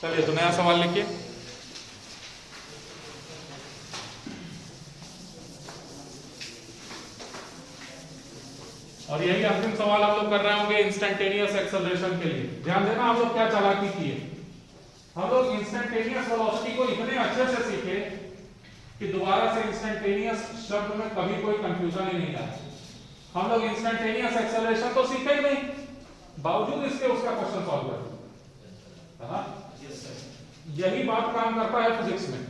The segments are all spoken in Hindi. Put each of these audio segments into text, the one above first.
चलिए तो नया सवाल लिखिए। और यही अंतिम सवाल हम लोग कर रहे होंगे इंस्टेंटेनियस एक्सेलरेशन के लिए। ध्यान देना आप लोग क्या चालाकी किए। हम लोग इंस्टेंटेनियस वेलोसिटी को इतने अच्छे से सीखे कि दोबारा से इंस्टेंटेनियस शब्द में कभी कोई कंफ्यूजन ही नहीं आया। हम लोग इंस्टेंटेनियस एक्सेलरेशन तो सीखे ही नहीं, बावजूद इसके उसका क्वेश्चन सॉल्व कर, है ना? यही बात काम करता है फिजिक्स में।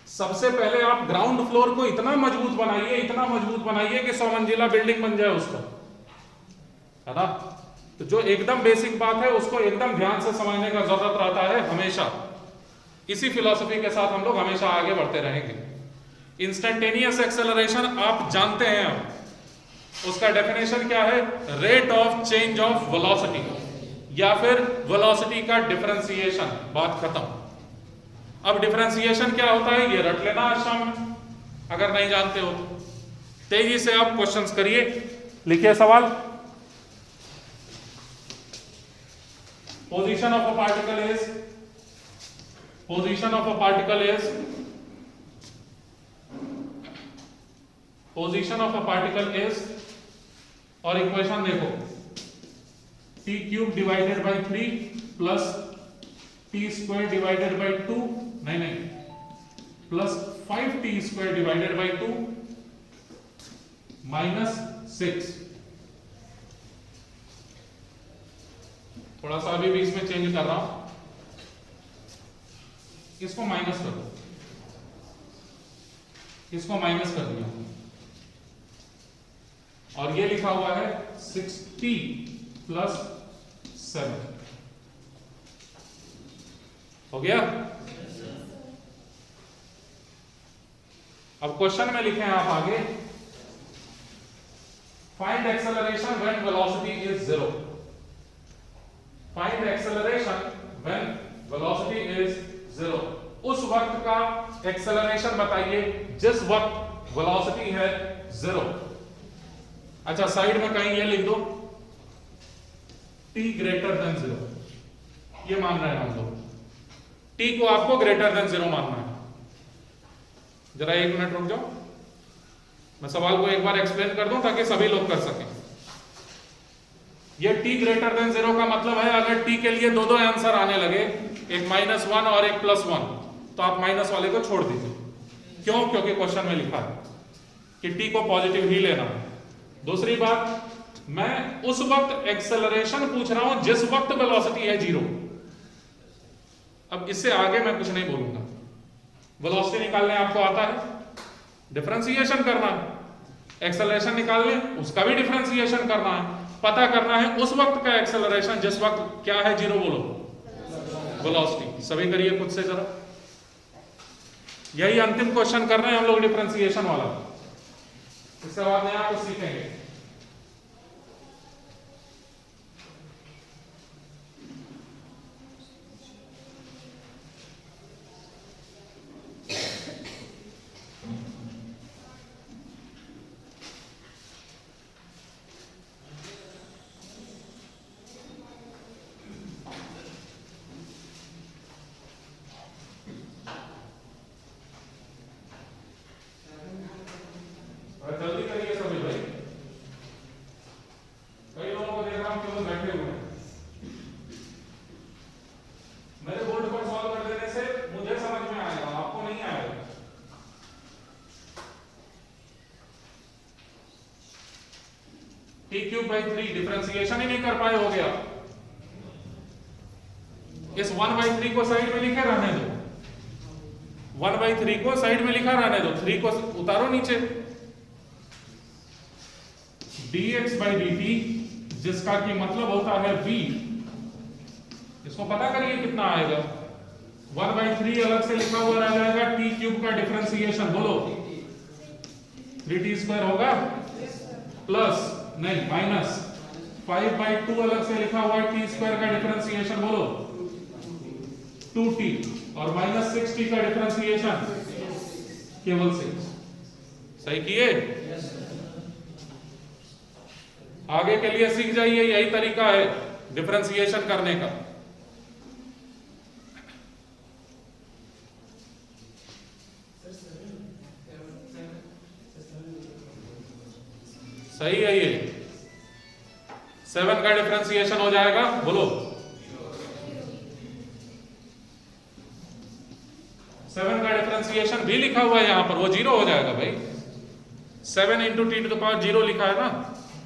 सबसे पहले आप ग्राउंड फ्लोर को इतना मजबूत बनाइए, इतना मजबूत बनाइए कि 100 मंजिला बिल्डिंग बन जाए उसका, है ना? तो जो एकदम बेसिक बात है उसको एकदम ध्यान से समझने का जरूरत रहता है हमेशा। इसी फिलॉसफी के साथ हम लोग हमेशा आगे बढ़ते रहेंगे। इंस्टेंटेनियस एक्सेलरेशन आप जानते हैं, अब उसका डेफिनेशन क्या है? Rate of change of velocity या फिर वेलोसिटी का डिफरेंशिएशन। बात खत्म। अब डिफरेंशिएशन क्या होता है ये रट लेना आज शाम में, अगर नहीं जानते हो तो। तेजी से आप क्वेश्चंस करिए, लिखिए सवाल। Position of a particle is position of a particle is position of a particle is और इक्वेशन देखो, t cube divided by 3 plus t square divided by 2 नहीं plus 5t square divided by 2 minus 6। थोड़ा सा अभी भी इसमें चेंज कर रहा हूं, इसको माइनस कर दो, इसको माइनस कर दिया और ये लिखा हुआ है 60 प्लस 7। हो गया? अब क्वेश्चन में लिखे हैं आप आगे, find acceleration when velocity is 0। Find acceleration when velocity is 0। उस वक्त का एक्सेलरेशन बताइए जिस वक्त वेलोसिटी है 0। अच्छा, साइड में कहीं ये लिख दो t ग्रेटर देन 0। ये मान रहे हैं हम लोग, t को आपको ग्रेटर देन 0 मानना है। जरा 1 मिनट रुक जाओ, मैं सवाल को एक बार एक्सप्लेन कर दूं ताकि सभी लोग कर सकें। ये t ग्रेटर देन 0 का मतलब है अगर t के लिए दो आंसर आने लगे, एक -1 और एक +1, तो आप माइनस वाले को छोड़ दीजिए। क्यों? क्योंकि क्वेश्चन में लिखा है कि t को पॉजिटिव ही लेना है। दूसरी बात, मैं उस वक्त एक्सेलरेशन पूछ रहा हूं जिस वक्त वेलोसिटी है 0। अब इससे आगे मैं कुछ नहीं बोलूंगा। वेलोसिटी निकालने आपको आता है, डिफरेंशिएशन करना है। एक्सेलरेशन निकालने उसका भी डिफरेंशिएशन करना है। पता करना है उस वक्त का एक्सेलरेशन जिस वक्त क्या है 0, बोलो वेलोसिटी। सभी करिए खुद से जरा। यही अंतिम क्वेश्चन कर रहे हैं हम लोग डिफरेंशिएशन वाला। इसके बाद नया कुछ सीखेंगे। जल्दी करिए सभी भाई, कई लोगों को देख रहा हूं केवल बैठे हुए हैं। मेरे बोर्ड पर सॉल्व कर देने से मुझे समझ में आएगा, आपको नहीं आएगा। t क्यूब बाई 3 डिफरेंशिएशन ही नहीं कर पाए, हो गया। इस 1/3 को साइड में लिखे रहने दो, 1/3 को साइड में लिखा रहने दो, 3 को उतारो नीचे। dx by dt जिसका की मतलब होता है v, इसको पता करिए कितना आएगा। 1/3 अलग से लिखा हुआ रह जाएगा, t क्यूब का डिफरेंशिएशन बोलो 3t स्क्वायर होगा, प्लस नहीं माइनस 5/2 अलग से लिखा हुआ t स्क्वायर का डिफरेंशिएशन बोलो 2t, और माइनस 6t का डिफरेंशिएशन केवल 6। सही किए? आगे के लिए सीख जाइए, यही तरीका है। डिफरेंशिएशन करने का। सही है ये। 7 का डिफरेंशिएशन हो जाएगा, बोलो। 7 का डिफरेंशिएशन भी लिखा हुआ है यहां पर, वो 0 हो जाएगा भाई। 7 into T to the power 0 लिखा है ना,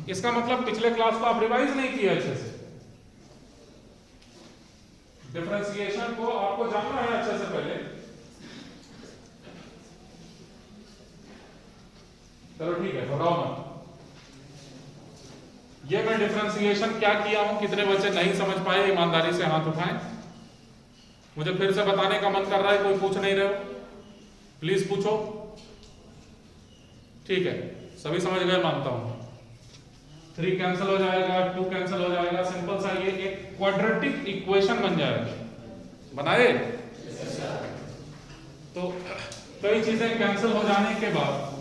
इसका मतलब पिछले क्लास को आप रिवाइज नहीं किया अच्छे से। डिफरेंशिएशन को आपको जानना है अच्छे से पहले। चलो ठीक है, बताओ ना ये मैं डिफरेंशिएशन क्या किया हूं। कितने बच्चे नहीं समझ पाए, ईमानदारी से हाथ उठाएं। मुझे फिर से बताने का मन कर रहा है, कोई पूछ नहीं रहे हो, प्लीज पूछो। ठीक है, सभी समझ गए मानता हूं। 3 कैंसिल हो जाएगा, 2 कैंसिल हो जाएगा, सिंपल सा ये एक क्वाड्रेटिक इक्वेशन बन जाएगा। बनाए? तो कई चीजें कैंसिल हो जाने के बाद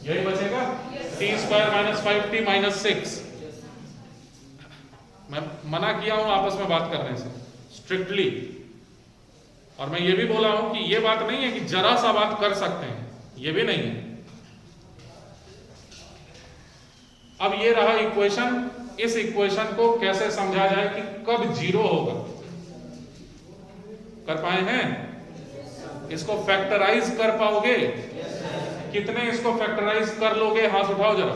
यही बचेगा, T square minus 5t minus 6। मैं मना किया हूं आपस में बात करने से स्ट्रिक्टली, और मैं ये भी बोला हूं कि ये बात नहीं है कि जरा सा बात कर सकते हैं, ये भी नहीं है। अब ये रहा इक्वेशन, इस इक्वेशन को कैसे समझा जाए कि कब 0 होगा। कर पाए हैं? इसको फैक्टराइज कर पाओगे? कितने इसको फैक्टराइज कर लोगे, हाथ उठाओ जरा।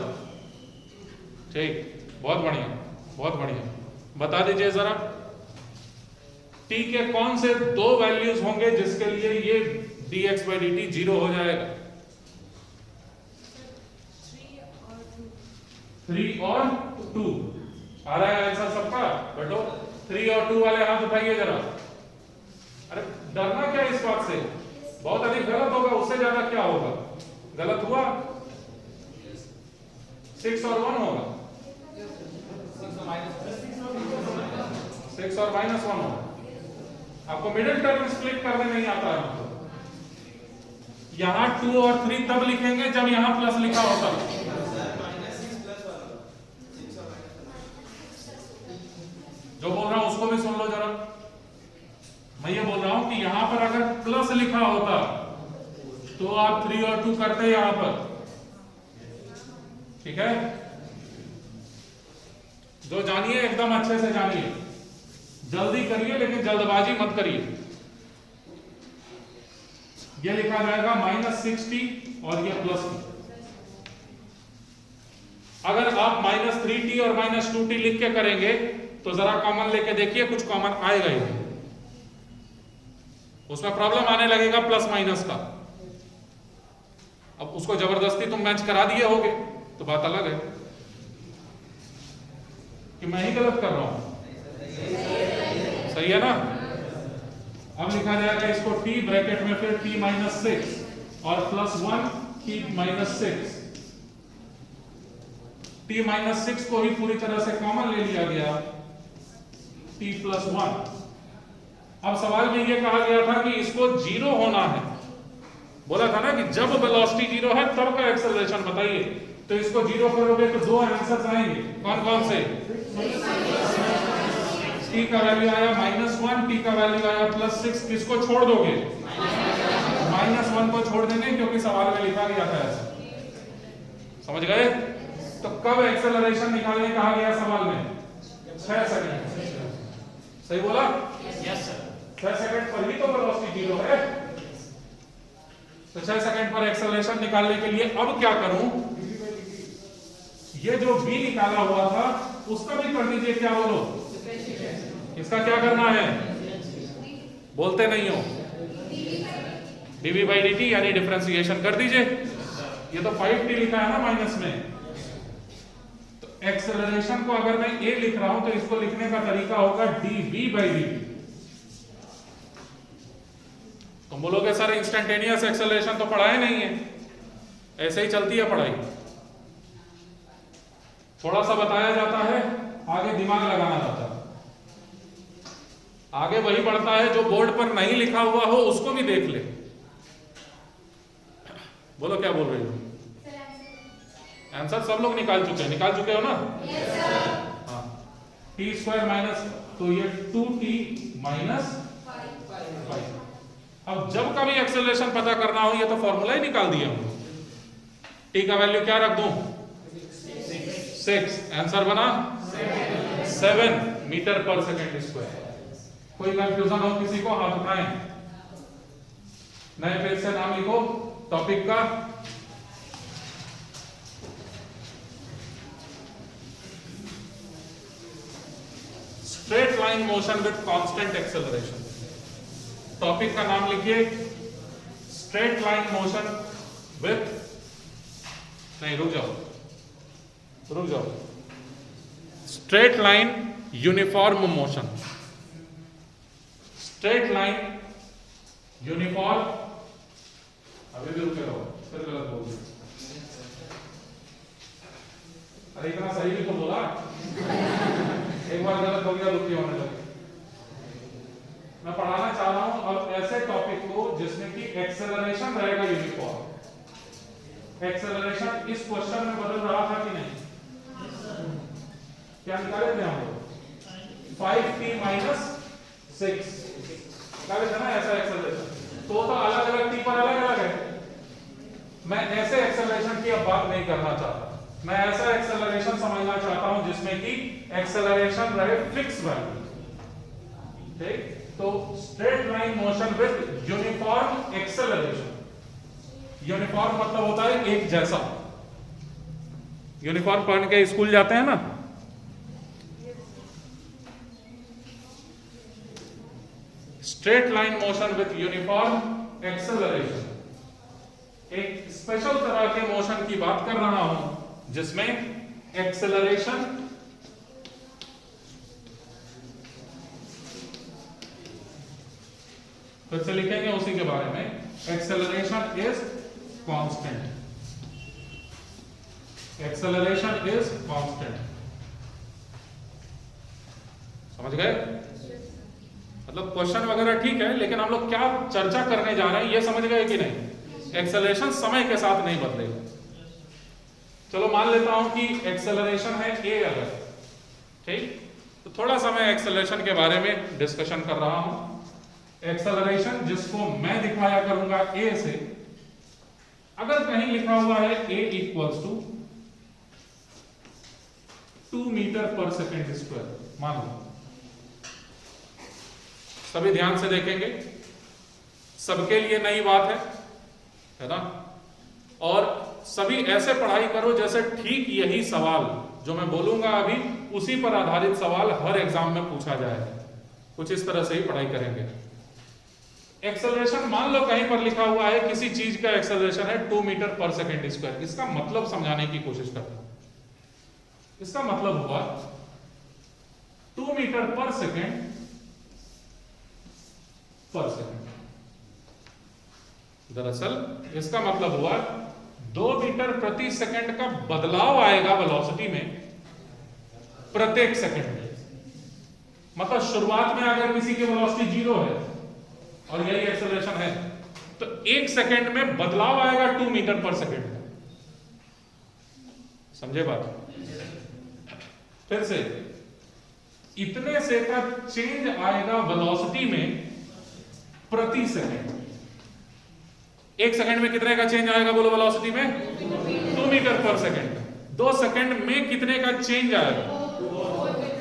ठीक, बहुत बढ़िया, बहुत बढ़िया। बता दीजिए जरा, t के कौन से 2 वैल्यूज होंगे जिसके लिए ये dx by dt 0 हो जाएगा? 3 और 2। आ रहा है आंसर सबका? बैठो, 3 और 2 वाले हाथ उठाइए जरा। अरे डरना क्या इस बात से, बहुत अधिक गलत होगा, उससे ज्यादा क्या होगा? गलत हुआ 6 और 1 होगा, 6 और माइनस 1 होगा। आपको मिडिल टर्म स्प्लिट करने नहीं आता है। यहां 2 और 3 तब लिखेंगे जब यहां प्लस लिखा होता है। जो बोल रहा हूं उसको भी सुन लो जरा। मैं ये बोल रहा हूं कि यहां पर अगर प्लस लिखा होता तो आप 3 और 2 करते यहां पर, ठीक है? जो जानिए एकदम अच्छे से जानिए, जल्दी करिए लेकिन जल्दबाजी मत करिए। ये लिखा जाएगा माइनस 6t और ये प्लस t। अगर आप माइनस 3t और माइनस 2t लिख के करेंगे तो जरा कॉमन लेके देखिए, कुछ कॉमन आएगा ही, उसमें प्रॉब्लम आने लगेगा प्लस माइनस का। अब उसको जबरदस्ती तुम मैच करा दिए होगे तो बात अलग है कि मैं ही गलत कर रहा हूं। सही है ना? अब लिखा जाएगा इसको t ब्रैकेट में फिर t माइनस 6 और plus 1 t minus 6। t minus 6 को ही पूरी तरह से कॉमन ले लिया गया, t प्लस 1। अब सवाल में यह कहा गया था कि इसको 0 होना है। बोला था ना कि जब वेलोसिटी 0 है तब का एक्सेलरेशन बताइए। तो इसको 0 करोगे तो 2 आंसर्स आएंगे, कौन कौन से? t का वैल्यू आया -1, t का वैल्यू आया +6। किसको छोड़ दोगे? -1 को छोड़ देंगे क्योंकि सवाल में लिखा गया था ऐसा। समझ गए? तो कब एक्सेलरेशन निकालने कहा गया सवाल में? 6 सेकंड। सही बोला? Yes sir. 6 सेकंड पर ही तो वेलोसिटी 0 है। तो 6 सेकंड पर एक्सेलरेशन निकालने के लिए अब क्या करूं? ये जो b निकाला हुआ था उसका भी कर दीजिए। क्या बोलो? इसका क्या करना है? बोलते नहीं हो। dv by dt यानी डिफरेंशिएशन कर दीजिए। ये तो 5t लिखा है ना माइनस में। तो एक्सेलरेशन को अगर मैं a लिख रहा हूं तो इसको लिखने का तरीका होगा dv by dt। तुम बोलोगे सर इंस्टेंटेनियस एक्सेलरेशन तो पढ़ाए नहीं है, ऐसे ही चलती है पढ़ाई। थोड़ा सा बताया जाता है, आगे दिमाग लगाना जाता है। आगे वही बढ़ता है जो बोर्ड पर नहीं लिखा हुआ हो उसको भी देख ले। बोलो क्या बोल रही हो? आंसर सब लोग निकाल चुके हो ना? हाँ, टी स्क्वायर माइनस, तो ये 2t माइनस 5। अब जब कभी एक्सेलरेशन पता करना हो, ये तो फॉर्मूला ही निकाल दिया हम। टी का वैल्यू क्या रख दूं? 6। आंसर बना 7 मीटर पर सेकेंड स्क्वायर। कोई कंफ्यूजन हो किसी को, हाथ उठाएं। नए पेज से नाम लिखो टॉपिक का। Straight line motion with constant acceleration. Topic का नाम लिखिए स्ट्रेट लाइन मोशन विथ, नहीं रुक जाओ, straight line uniform motion. Straight line uniform, अभी भी रुके रहो, फिर गलत बोल दिया। अरे इतना सही भी तो बोला। एक बार गलत हो गया, दुखी होने लगे। मैं पढ़ाना चाह रहा हूं अब ऐसे टॉपिक को जिसमें कि एक्सेलरेशन रहेगा यूनिफॉर्म। एक्सेलरेशन इस क्वेश्चन में बदल रहा था कि नहीं? क्या निकाले थे हम लोग? 5t माइनस 6 निकाले थे ना ऐसा एक्सेलरेशन। तो अलग अलग t पर अलग अलग है। मैं ऐसे एक्सेलरेशन की अब बात नहीं करना चाहता, मैं ऐसा एक्सेलरेशन समझना चाहता हूं जिसमें कि एक्सेलरेशन रहे फिक्स वैल्यू। ठीक, तो straight line motion with uniform acceleration. Uniform मतलब होता है एक जैसा। यूनिफॉर्म पहन के स्कूल जाते हैं ना, straight line motion with uniform acceleration. एक स्पेशल तरह के मोशन की बात कर रहा हूं जिसमें एक्सेलरेशन फिर से लिखेंगे उसी के बारे में। Acceleration is constant. Acceleration is constant. समझ गए? मतलब क्वेश्चन वगैरह ठीक है, लेकिन हम लोग क्या चर्चा करने जा रहे हैं ये समझ गए कि नहीं? एक्सेलरेशन समय के साथ नहीं बदलेगा। चलो मान लेता हूं कि एक्सेलरेशन है a अगर, ठीक, तो थोड़ा सा मैं एक्सेलरेशन के बारे में डिस्कशन कर रहा हूं। एक्सेलरेशन जिसको मैं दिखाया करूंगा a से, अगर कहीं लिखा हुआ है a equals to 2 metre per second square, मान लो, सभी ध्यान से देखेंगे, सबके लिए नई बात है ना? और सभी ऐसे पढ़ाई करो जैसे ठीक यही सवाल जो मैं बोलूंगा अभी उसी पर आधारित सवाल हर एग्जाम में पूछा जाएगा। कुछ इस तरह से ही पढ़ाई करेंगे। एक्सेलरेशन मान लो कहीं पर लिखा हुआ है किसी चीज का एक्सेलरेशन है 2 मीटर पर सेकेंड स्क्वायर। इसका मतलब समझाने की कोशिश करता हूं। इसका मतलब हुआ 2 मीटर पर सेकेंड दरअसल इसका मतलब हुआ 2 मीटर प्रति सेकंड का बदलाव आएगा वेलोसिटी में प्रत्येक सेकंड में। मतलब शुरुआत में अगर किसी की वेलोसिटी 0 है और यही एक्सेलरेशन है तो 1 सेकंड में बदलाव आएगा 2 मीटर पर सेकंड का। समझे बात? फिर से इतने से का चेंज आएगा वेलोसिटी में प्रति सेकंड। 1 सेकंड में कितने का चेंज आएगा बोलो वेलोसिटी में? 2 मीटर पर सेकंड। 2 सेकंड में कितने का चेंज आएगा?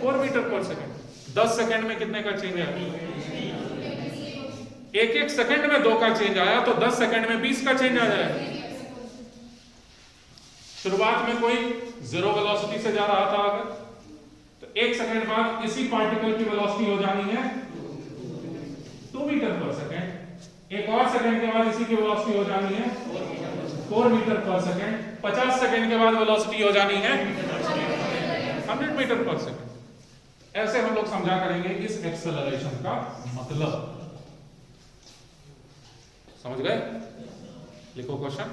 4 मीटर पर सेकंड। 10 सेकंड में कितने का चेंज आएगा? 1 सेकंड में 2 का चेंज आया तो 10 सेकंड में 20 का चेंज आ जाएगा। शुरुआत में कोई 0 वेलोसिटी से जा रहा था अगर, तो 1 सेकंड बाद इसी पार्टिकल की वेलोसिटी हो जानी है 2 मीटर पर सेकंड। 1 और सेकंड के बाद इसी की वेलोसिटी हो जानी है 4 मीटर पर सेकंड। 50 सेकंड के बाद वेलोसिटी हो जानी है 100 मीटर पर सेकंड। ऐसे हम लोग समझा करेंगे इस एक्सेलरेशन का मतलब। समझ गए? लिखो क्वेश्चन।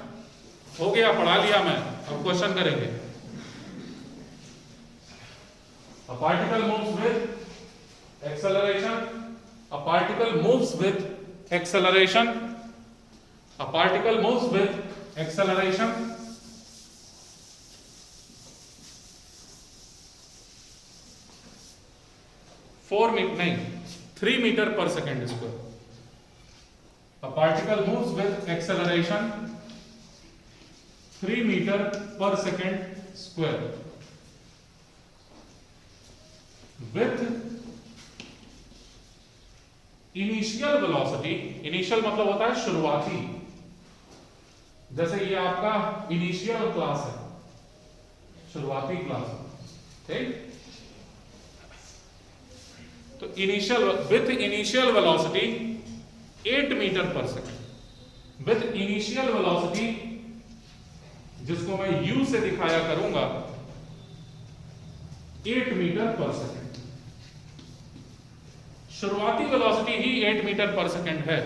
हो गया, पढ़ा लिया मैं, अब क्वेश्चन करेंगे। A particle moves with acceleration. A particle moves with acceleration. A particle moves with acceleration 3 metre per second square. A particle moves with acceleration 3 meter per second square with initial velocity। initial मतलब होता है शुरुआती, जैसे ये आपका इनिशियल क्लास है, शुरुआती क्लास, ठीक। तो initial with initial velocity 8 metre per second, with initial velocity जिसको मैं u से दिखाया करूंगा 8 मीटर पर सेकेंड। शुरुआती वेलोसिटी ही 8 मीटर पर सेकेंड है,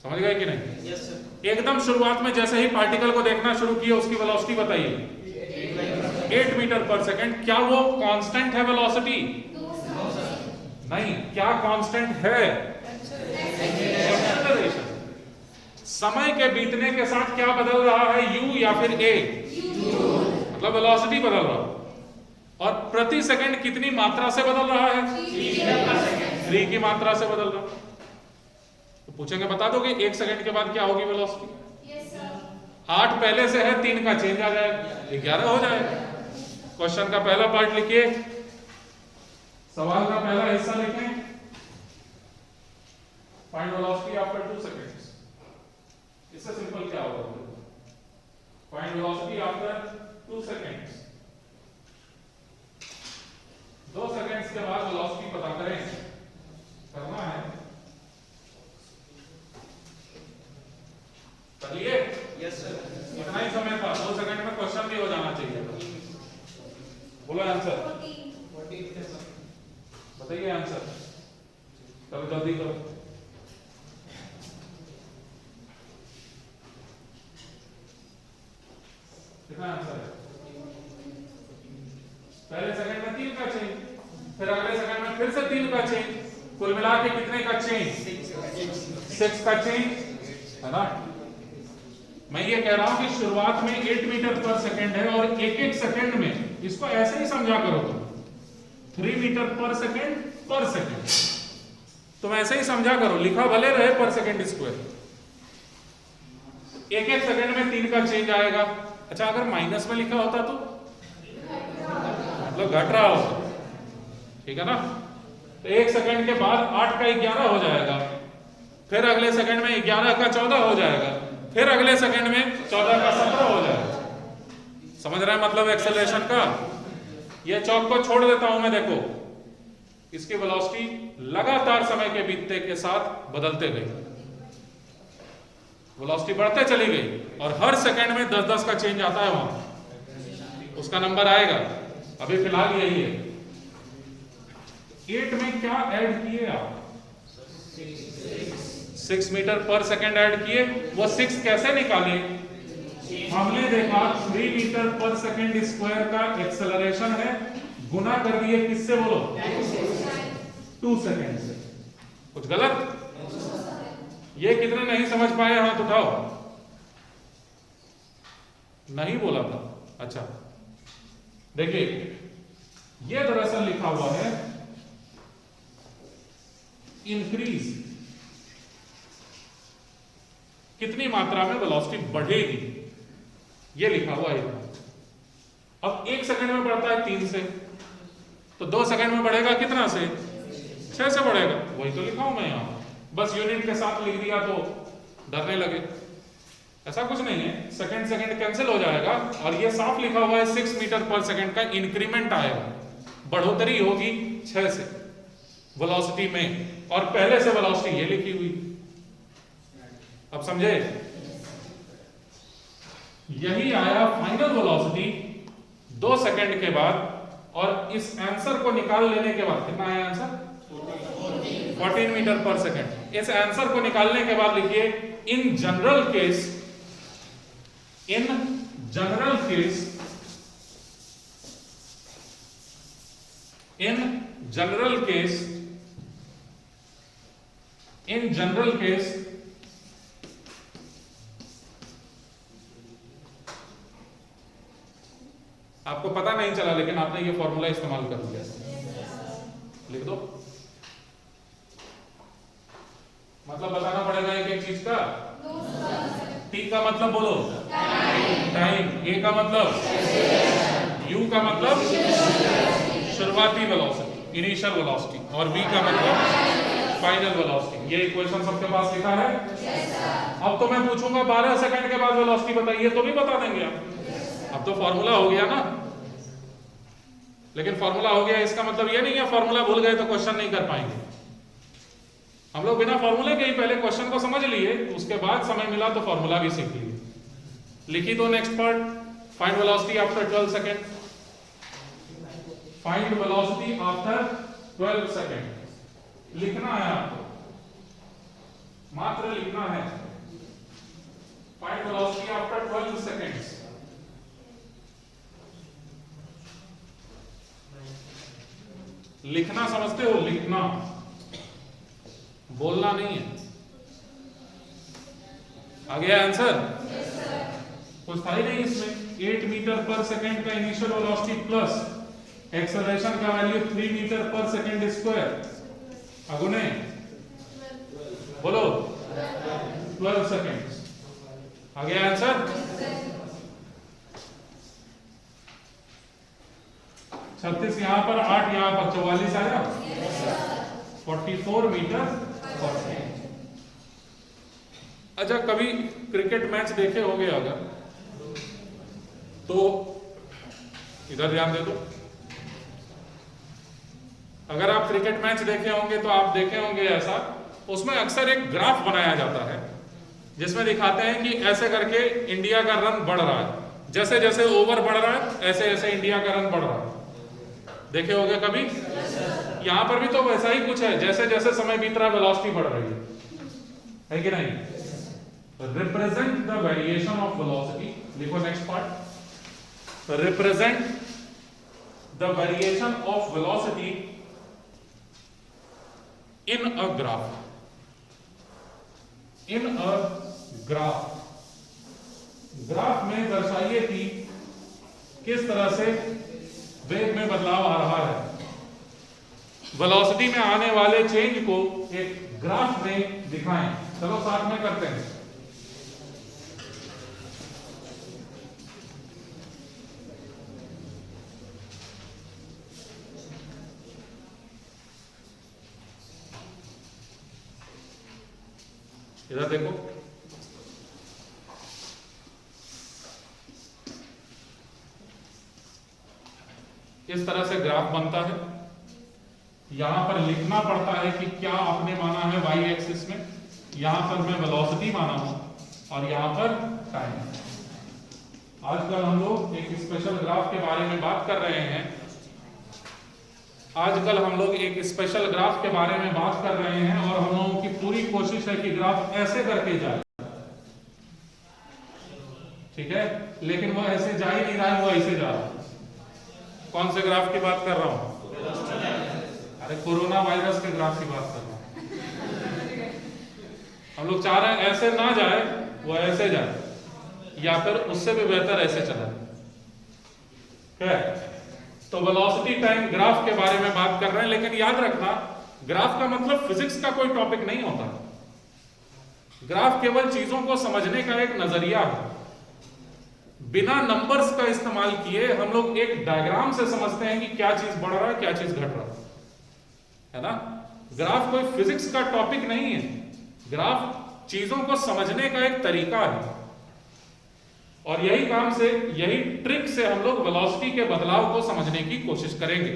समझ गए कि नहीं? Yes sir. एकदम शुरुआत में जैसे ही पार्टिकल को देखना शुरू किया उसकी वेलोसिटी बताइए। 8 मीटर पर सेकेंड। क्या वो कांस्टेंट है वेलोसिटी? नहीं। क्या कांस्टेंट है? एक्सेलरेशन। समय के बीतने के साथ क्या बदल रहा है, u या फिर a? मतलब वेलोसिटी बदल रहा है। और प्रति सेकंड कितनी मात्रा से बदल रहा है? 3 की मात्रा से बदल रहा है। तो पूछेंगे बता दो कि 1 सेकंड के बाद क्या होगी वेलोसिटी? 8 पहले से है, 3 का चेंज आ जाएगा, 11 हो जाएगा। क्वेश्चन का पहला पार्ट लिखिए, सवाल का पहला हिस्सा लिखें, फाइंड वेलोसिटी आफ्टर 2 सेकंड्स। इससे सिंपल क्या होगा? Find velocity after 2 seconds. 2 seconds के बाद वेलोसिटी पता करें, करना है, चलिए। Yes sir. इतना ही समय था, 2 सेकंड में क्वेश्चन भी हो जाना चाहिए। बोलो आंसर, बताइए आंसर, चलो जल्दी करो। कितना आंसर है? पहले सेकंड में 3 का चेंज, फिर अगले सेकंड में फिर से 3 का चेंज, कुल मिला के कितने का चेंज? 6 का चेंज, है ना। मैं ये कह रहा हूं कि शुरुआत में 8 मीटर पर सेकंड है और एक एक सेकंड में, इसको ऐसे ही समझा करो तुम, 3 मीटर पर सेकंड, तुम ऐसे ही समझा करो, लिखा भले रहे पर सेकंड स्क्वायर। एक एक सेकंड में 3 का चेंज आएगा। अच्छा, अगर माइनस में लिखा होता तो मतलब घट रहा होता, ठीक है ना। तो एक सेकंड के बाद 8 का 11 हो जाएगा, फिर अगले सेकंड में 11 का 14 हो जाएगा, फिर अगले सेकंड में 14 का 17 हो जाएगा। समझ रहे हैं मतलब एक्सेलरेशन का? ये चौक को छोड़ देता हूं मैं, देखो इसकी वेलोसिटी लगातार समय के बीतते के साथ बदलते गई, वेलोसिटी बढ़ते चली गई और हर सेकंड में 10-10 का चेंज आता है, वहां उसका नंबर आएगा। अभी फिलहाल यही है। 8 में क्या ऐड किए आप? 6 मीटर पर सेकंड ऐड किए। वो 6 कैसे निकाले? हमने देखा 3 मीटर पर सेकंड स्क्वायर का एक्सेलरेशन है, गुना कर दिए किससे, बोलो? 2 सेकंड से। कुछ गलत? ये कितने नहीं समझ पाए, हाथ उठाओ। नहीं बोला था? अच्छा, देखिए ये दरअसल लिखा हुआ है इंक्रीज, कितनी मात्रा में वेलोसिटी बढ़ेगी, ये लिखा हुआ है। अब 1 सेकंड में बढ़ता है 3 से, तो 2 सेकंड में बढ़ेगा कितना से? 6 से बढ़ेगा। वही तो लिखा हूं मैं यहां, बस यूनिट के साथ लिख दिया तो डरने लगे। ऐसा कुछ नहीं है, सेकंड सेकंड कैंसिल हो जाएगा और ये साफ लिखा हुआ है 6 मीटर पर सेकंड का इंक्रीमेंट आएगा, बढ़ोतरी होगी 6 से वेलोसिटी में, और पहले से वेलोसिटी ये लिखी हुई। अब समझे? यही आया फाइनल वेलोसिटी 2 सेकंड के बाद, और इस आंसर को निकाल लेने के बाद कितना आया आंसर? 14 मीटर पर सेकंड। इस आंसर को निकालने के बाद लिखिए in general case, in general case, in general case, in general case पता नहीं चला, लेकिन आपने ये फॉर्मूला इस्तेमाल कर लिया। लिख दो। मतलब बताना पड़ेगा एक एक चीज का। टी का मतलब बोलो टाइम, ए का मतलब, यू का मतलब शुरुआती वेलोसिटी, इनिशियल वेलोसिटी, और वी का मतलब फाइनल वेलोसिटी। ये इक्वेशन सबके पास लिखा है। अब तो मैं पूछूंगा 12 सेकंड के बाद वेलोसिटी बताइए, तो भी बता देंगे आप। अब तो फॉर्मूला हो गया ना, लेकिन फॉर्मूला हो गया इसका मतलब ये नहीं है फॉर्मूला भूल गए तो क्वेश्चन नहीं कर पाएंगे। हम लोग बिना फॉर्मूले के ही पहले क्वेश्चन को समझ लिए, उसके बाद समय मिला तो फॉर्मूला भी सीख लिए। लिखी दो next part, find velocity after 12 second. Find velocity after 12 second लिखना है आपको, मात्र लिखना है। Find velocity after 12 seconds. लिखना समझते हो? लिखना, बोलना नहीं है। आ गया आंसर? कुछ था ही नहीं इसमें। 8 मीटर पर सेकंड का इनिशियल वेलोसिटी प्लस एक्सेलरेशन का वैल्यू 3 मीटर पर सेकंड स्क्वायर, अगुने बोलो 12 सेकंड्स। आ गया आंसर? 36 यहां पर, 8 यहां पर, 44 आया। 44 मीटर। अच्छा, कभी क्रिकेट मैच देखे होंगे अगर, तो इधर ध्यान दे दो। अगर आप क्रिकेट मैच देखे होंगे तो आप देखे होंगे ऐसा, उसमें अक्सर एक ग्राफ बनाया जाता है जिसमें दिखाते हैं कि ऐसे करके इंडिया का रन बढ़ रहा है, जैसे जैसे ओवर बढ़ रहा है ऐसे ऐसे इंडिया का रन बढ़ रहा है। देखे होंगे कभी? यहां पर भी तो वैसा ही कुछ है, जैसे जैसे समय बीत रहा है वेलोसिटी बढ़ रही है कि नहीं? Represent the variation of velocity. लिखो next part, represent the variation of velocity in a graph. In a graph, graph में दर्शाइए कि किस तरह से वेग में बदलाव आ रहा है। वेलोसिटी में आने वाले चेंज को एक ग्राफ में दिखाएं। चलो साथ में करते हैं। इधर देखो, इस तरह से ग्राफ बनता है। यहां पर लिखना पड़ता है कि क्या आपने माना है वाई एक्सिस में, यहां पर मैं वेलोसिटी माना हूं और यहां पर टाइम। आजकल हम लोग एक स्पेशल ग्राफ के बारे में बात कर रहे हैं। आजकल हम लोग एक स्पेशल ग्राफ के बारे में बात कर रहे हैं और हम लोगों की पूरी कोशिश है कि ग्राफ ऐसे करके जाए, ठीक है? लेकिन वो ऐसे जा ही नहीं रहा है, वो ऐसे जा रहा है। कौन से ग्राफ की बात कर रहा हूं? अरे कोरोना वायरस के ग्राफ की बात कर रहा हूं। हम लोग चाह रहे हैं ऐसे ना जाए, वो ऐसे जाए, या फिर उससे भी बेहतर ऐसे चला है। तो वेलोसिटी टाइम ग्राफ के बारे में बात कर रहे हैं, लेकिन याद रखना ग्राफ का मतलब फिजिक्स का कोई टॉपिक नहीं होता। ग्राफ केवल चीजों को समझने का एक नजरिया है। बिना नंबर्स का इस्तेमाल किए हम लोग एक डायग्राम से समझते हैं कि क्या चीज बढ़ रहा है, क्या चीज घट रहा है ना? ग्राफ कोई फिजिक्स का टॉपिक नहीं है। ग्राफ चीजों को समझने का एक तरीका है, और यही काम से, यही ट्रिक से हम लोग वेलोसिटी के बदलाव को समझने की कोशिश करेंगे।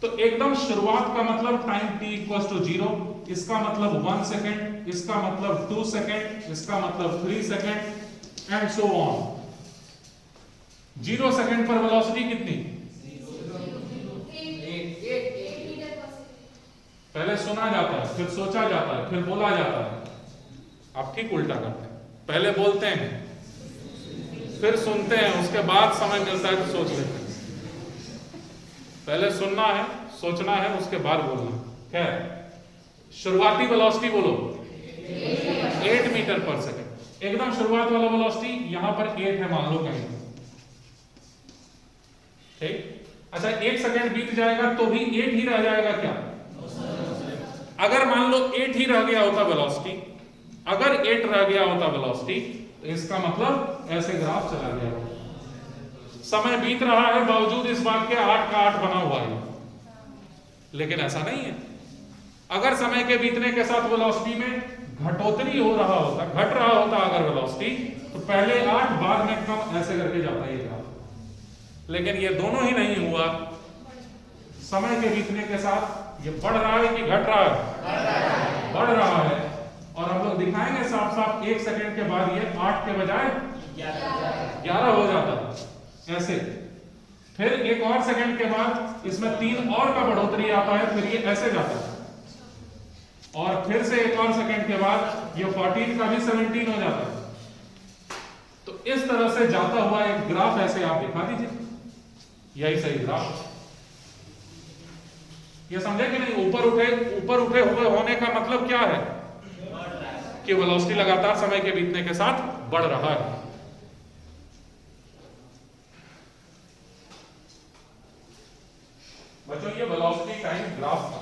तो एकदम शुरुआत का मतलब टाइम t इक्वल्स टू 0, इसका मतलब 1 सेकेंड, इसका मतलब 2 सेकेंड, इसका मतलब 3 second and so on. 0 second पर वेलोसिटी कितनी? पहले सुना जाता है, फिर सोचा जाता है, फिर बोला जाता है। आप ठीक उल्टा करते हैं, पहले बोलते हैं, फिर सुनते हैं, उसके बाद समय मिलता है तो सोच लेते हैं। पहले सुनना है, सोचना है, उसके बाद बोलना। क्या है? शुरुआती वेलोसिटी बोलो 8 मीटर पर सेकेंड। एकदम शुरुआत वाला वेलोसिटी यहां पर 8 है मान लो कहीं, ठीक। अच्छा 1 सेकंड बीत जाएगा तो भी 8 ही रह जाएगा क्या? अगर मान लो 8 ही रह गया होता वेलोसिटी, अगर 8 रह गया होता वेलोसिटी, तो इसका मतलब ऐसे ग्राफ चला गया होगा। समय बीत रहा है बावजूद इस बात के 8 का 8 बना हुआ है, लेकिन ऐसा नहीं है। अगर समय के बीतने के साथ वेलोसिटी में घटोतरी हो रहा होता, घट रहा होता अगर वेलोसिटी, तो पहले 8 बाद में कम, ऐसे करके जाता ये ग्राफ। लेकिन ये दोनों ही नहीं हुआ। समय के बीतने के साथ ये बढ़ रहा है कि घट रहा है? बढ़ रहा है। और हम लोग दिखाएंगे साफ साफ 1 सेकंड के बाद ये 8 के बजाय 11 हो जाता है ऐसे। फिर एक और सेकंड के बाद इसमें 3 और का बढ़ोतरी आता है, फिर ये ऐसे जाता है। और फिर से एक और सेकंड के बाद ये 14 का भी 17 हो जाता है। तो इस तरह से जाता हुआ एक ग्राफ ऐसे आप दिखा दीजिए, यही सही ग्राफ। ये समझे कि नहीं? ऊपर उठे हुए होने का मतलब क्या है कि वेलोसिटी लगातार समय के बीतने के साथ बढ़ रहा है। बच्चों ये वेलोसिटी टाइम ग्राफ था।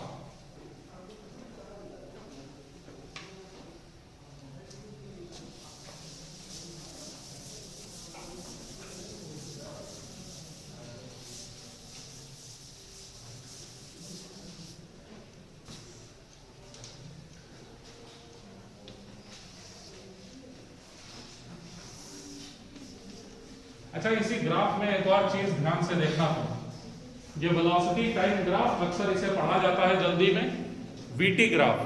अच्छा इसी ग्राफ में एक और चीज ध्यान से देखना है। ये वेलोसिटी टाइम ग्राफ अक्सर इसे पढ़ा जाता है जल्दी में वीटी ग्राफ,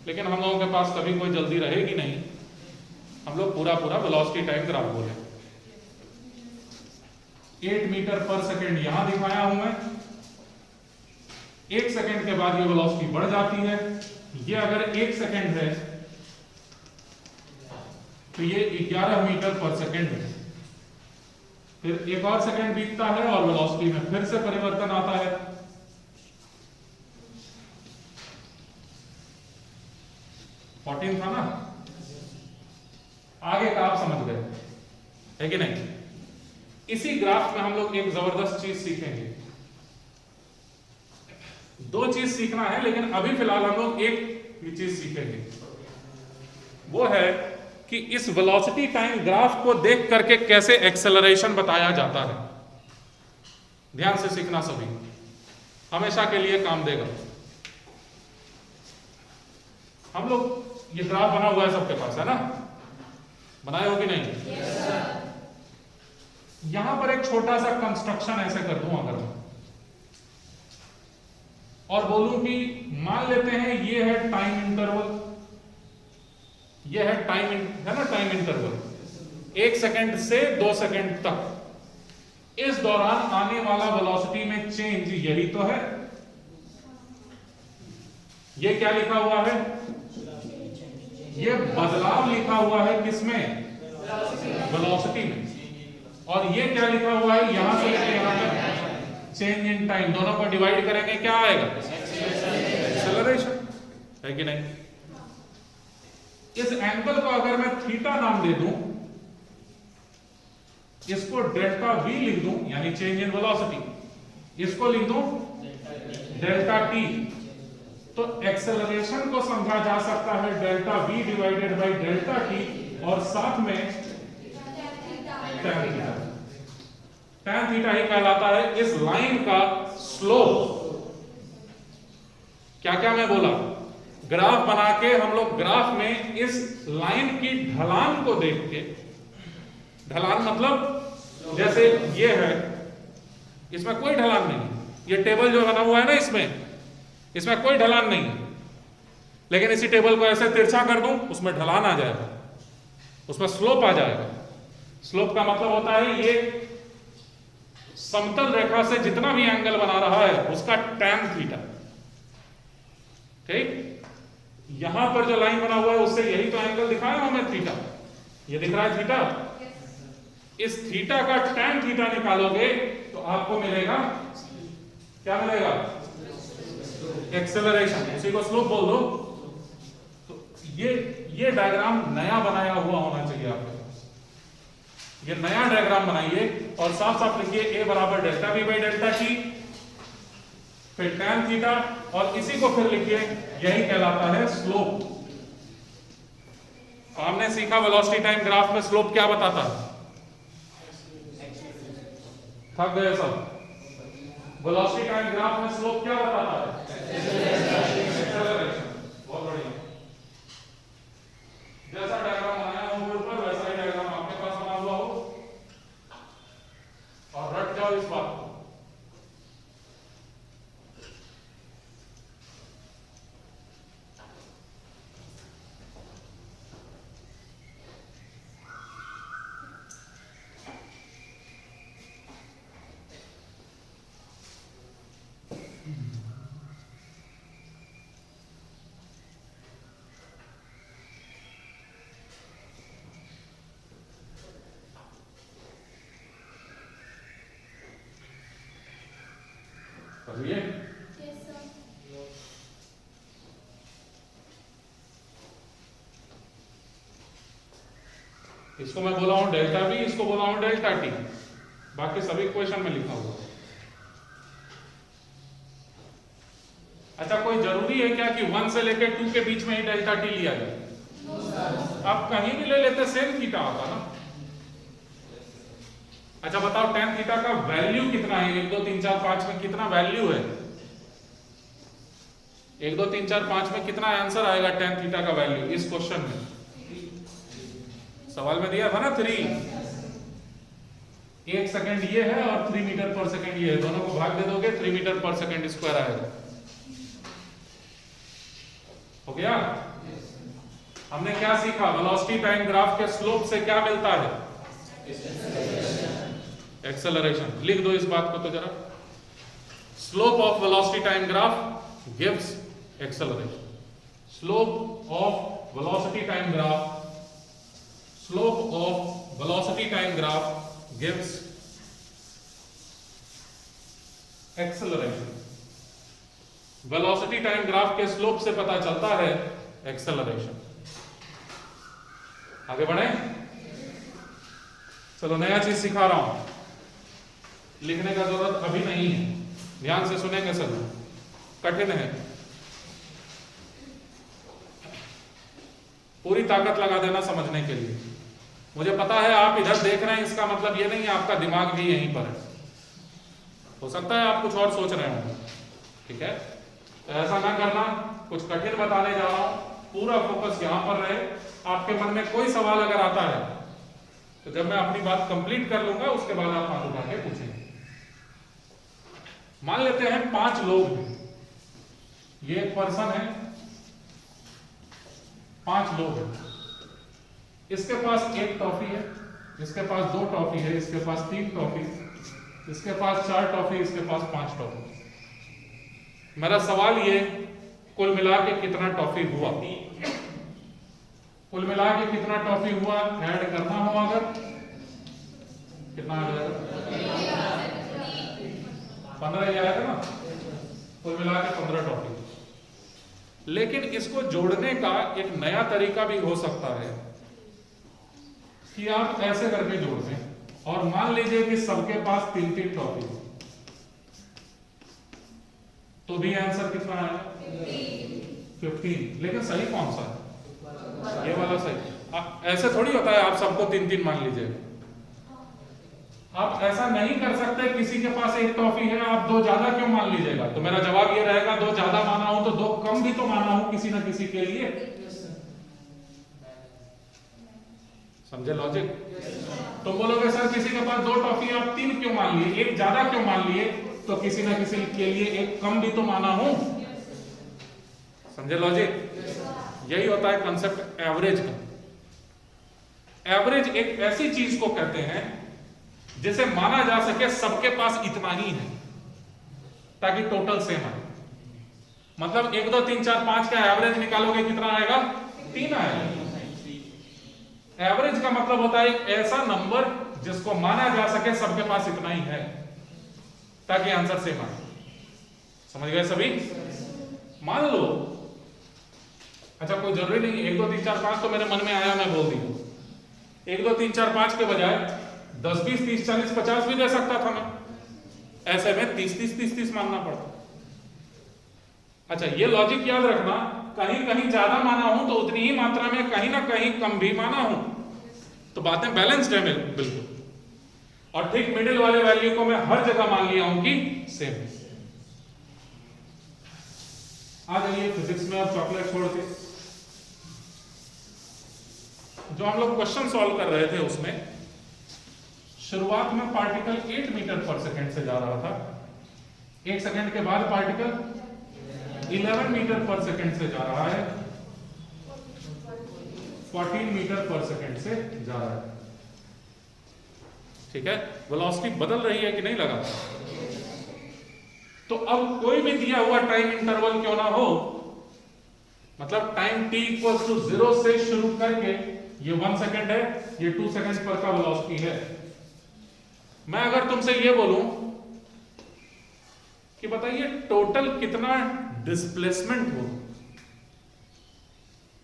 लेकिन हम लोगों के पास कभी कोई जल्दी रहेगी नहीं, हम लोग पूरा वेलोसिटी टाइम ग्राफ बोले। 8 मीटर पर सेकेंड यहां दिखाया हूं मैं। 1 सेकेंड के बाद ये वेलोसिटी बढ़ जाती है। ये अगर 1 सेकेंड है तो ये 11 मीटर पर सेकेंड है। फिर एक और सेकंड बीतता है और वेलोसिटी में फिर से परिवर्तन आता है। फोर्टीन था ना? आगे का आप समझ गए है कि नहीं? इसी ग्राफ में हम लोग एक जबरदस्त चीज सीखेंगे। 2 चीज सीखना है, लेकिन अभी फिलहाल हम लोग एक ही चीज सीखेंगे। वो है कि इस वेलोसिटी टाइम ग्राफ को देख करके कैसे एक्सेलरेशन बताया जाता है। ध्यान से सीखना सभी, हमेशा के लिए काम देगा। हम लोग ये ग्राफ बना हुआ है सबके पास, है ना? बनाए हो कि नहीं? यहां पर एक छोटा सा कंस्ट्रक्शन ऐसे कर दूं अगर मैं, और बोलूं कि मान लेते हैं ये है टाइम इंटरवल, ये है टाइम, है ना? टाइम इंटरवल 1 सेकंड से 2 सेकंड तक। इस दौरान आने वाला वेलोसिटी में चेंज यही तो है। ये क्या लिखा हुआ है? ये बदलाव लिखा हुआ है किसमें? वेलोसिटी में। और ये क्या लिखा हुआ है? यहां से लेकर यहां तक चेंज इन टाइम। दोनों को डिवाइड करेंगे क्या आएगा? एक्सेलरेशन, है कि नहीं? इस एंगल को अगर मैं थीटा नाम दे दूं, इसको डेल्टा वी लिख दूं, यानी चेंज इन वेलोसिटी, इसको लिख दूं डेल्टा टी, तो एक्सेलरेशन को समझा जा सकता है delta we divided by delta T, और साथ में टैन थीटा। टैन थीटा ही कहलाता है इस लाइन का स्लोप। क्या क्या मैं बोला? ग्राफ बना के हम लोग ग्राफ में इस लाइन की ढलान को देख के, ढलान मतलब जैसे ये है, इसमें कोई ढलान नहीं, ये टेबल जो बना हुआ है ना, इसमें कोई ढलान नहीं है, लेकिन इसी टेबल को ऐसे तिरछा कर दूं, उसमें ढलान आ जाएगा, उसमें स्लोप आ जाएगा। स्लोप का मतलब होता है ये समतल रेखा से जितना भी एंगल बना रहा है उसका टैन थीटा। ठीक, यहां पर जो लाइन बना हुआ है उससे यही तो एंगल दिखाया हमें, थीटा। ये दिख रहा है थीटा। इस थीटा का टैन थीटा निकालोगे तो आपको मिलेगा, क्या मिलेगा? एक्सेलरेशन। उसी को स्लोप बोल दो। तो ये डायग्राम नया बनाया हुआ होना चाहिए आपके पास। ये नया डायग्राम बनाइए और साफ साफ लिखिए ए बराबर delta we by delta T, फिर tan थीटा, और इसी को फिर लिखिए, यही कहलाता है स्लोप। हमने सीखा वेलोसिटी टाइम ग्राफ में स्लोप क्या बताता है, थक गए सब? वेलोसिटी टाइम ग्राफ में स्लोप क्या बताता है? एक्सेलरेशन। बहुत बढ़िया। जैसा डायग्राम बनाया हो बोर्ड पर वैसा ही डायग्राम आपके पास बना हुआ हो, और रट जाओ इस बात को। करिए। इसको मैं बोला हूं डेल्टा बी, इसको बोला हूं डेल्टा टी, बाकी सभी इक्वेशन में लिखा हुआ। अच्छा, कोई जरूरी है क्या कि 1 से लेकर 2 के बीच में ही डेल्टा टी लिया जाए? आप कहीं भी ले लेते सेम थीटा होता ना। अच्छा बताओ, tan थीटा का वैल्यू कितना है? 1 2 3 4 5 में कितना वैल्यू है? 1 2 3 4 5 में कितना आंसर आएगा tan थीटा का वैल्यू इस क्वेश्चन में? सवाल में दिया था ना 3। 1 सेकंड ये है और 3 मीटर पर सेकंड ये है, दोनों को भाग दे दोगे 3 मीटर पर सेकंड स्क्वायर आएगा। हो गया? हमने क्या सीखा? वेलोसिटी टाइम ग्राफ के स्लोप से क्या मिलता है? एक्सेलरेशन। लिख दो इस बात को तो जरा, slope of velocity time graph gives acceleration. Slope of velocity time graph, slope of velocity time graph gives acceleration. Velocity time graph के स्लोप से पता चलता है एक्सेलरेशन। आगे बढ़े? चलो नया चीज सिखा रहा हूं, लिखने का जरूरत अभी नहीं है, ध्यान से सुनेंगे सब। कठिन है, पूरी ताकत लगा देना समझने के लिए। मुझे पता है आप इधर देख रहे हैं, इसका मतलब ये नहीं है आपका दिमाग भी यहीं पर है। हो सकता है आप कुछ और सोच रहे हो, ठीक है? तो ऐसा ना करना, कुछ कठिन बताने जा रहा हूं, पूरा फोकस यहां पर रहे। आपके मन में कोई सवाल अगर आता है तो जब मैं अपनी बात कंप्लीट कर लूंगा उसके बाद आप हाथ उठा के पूछेंगे। मान लेते हैं 5 लोग हैं, ये एक पर्सन है, 5 लोग हैं। इसके पास 1 टॉफी है, इसके पास 2 टॉफी है, इसके पास 3 टॉफी, इसके पास 4 टॉफी, इसके पास 5 टॉफी। मेरा सवाल ये, कुल मिला के कितना टॉफी हुआ? कुल मिला के कितना टॉफी हुआ? ऐड करना हो अगर कितना आ जाएगा? 15 ही आएगा ना। कुल मिला के 15 टॉफी। लेकिन इसको जोड़ने का एक नया तरीका भी हो सकता है कि आप ऐसे करके जोड़ दें, और मान लीजिए कि सबके पास 3-3 टॉफी हो, तो भी आंसर कितना आएगा? 15। लेकिन सही कौन सा है? ये वाला सही। ऐसे थोड़ी होता है आप सबको 3-3 मान लीजिएगा। आप ऐसा नहीं कर सकते, किसी के पास 1 टॉफी है आप 2 ज्यादा क्यों मान लीजिएगा? तो मेरा जवाब ये रहेगा, 2 ज्यादा माना हूं तो 2 कम भी तो माना हूं किसी ना किसी के लिए। समझे लॉजिक? तुम बोलोगे सर किसी के पास 2 टॉफी आप 3 क्यों मान लिए, 1 ज्यादा क्यों मान लिए? तो किसी ना किसी के लिए 1 कम भी तो माना हूं। समझे लॉजिक? यही होता है कंसेप्ट एवरेज का। एवरेज एक ऐसी चीज को कहते हैं जिसे माना जा सके सबके पास इतना ही है, ताकि टोटल सेम आए। मतलब 1 2 3 4 5 का एवरेज निकालोगे कितना आएगा? 3 आएगा। एवरेज का मतलब होता है एक ऐसा नंबर जिसको माना जा सके सबके पास इतना ही है, ताकि आंसर सेम आए। समझ गए सभी? मान लो, अच्छा कोई जरूरी नहीं 1 2 3 4 5 तो मेरे मन में आया मैं बोल दी। 1 2 3 4 5 के बजाय 10 20 30 40 50 भी दे सकता था मैं, ऐसे में 30 30 30 30 मानना पड़ता। अच्छा, ये लॉजिक याद रखना, कहीं कहीं ज्यादा माना हूं तो उतनी ही मात्रा में कहीं ना कहीं कम भी माना हूं, तो बातें बैलेंस्ड है बिल्कुल। और ठीक मिडिल वाले वैल्यू को मैं हर जगह मान लिया हूं कि सेम। आ जाइए फिजिक्स में, अब चॉकलेट छोड़ के जो हम लोग क्वेश्चन सॉल्व कर रहे थे उसमें शुरुआत में पार्टिकल 8 मीटर पर सेकंड से जा रहा था, 1 सेकंड के बाद पार्टिकल 11 मीटर पर सेकंड से जा रहा है, 14 मीटर पर सेकंड से जा रहा है। ठीक है, वेलोसिटी बदल रही है कि नहीं लगा। तो अब कोई भी दिया हुआ टाइम इंटरवल क्यों ना हो, मतलब टाइम t इक्वल्स टू 0 से शुरू करके, ये 1 सेकंड है, ये 2 सेकंड पर का वेलोसिटी है। मैं अगर तुमसे ये बोलूं कि बताइए टोटल कितना डिस्प्लेसमेंट हो,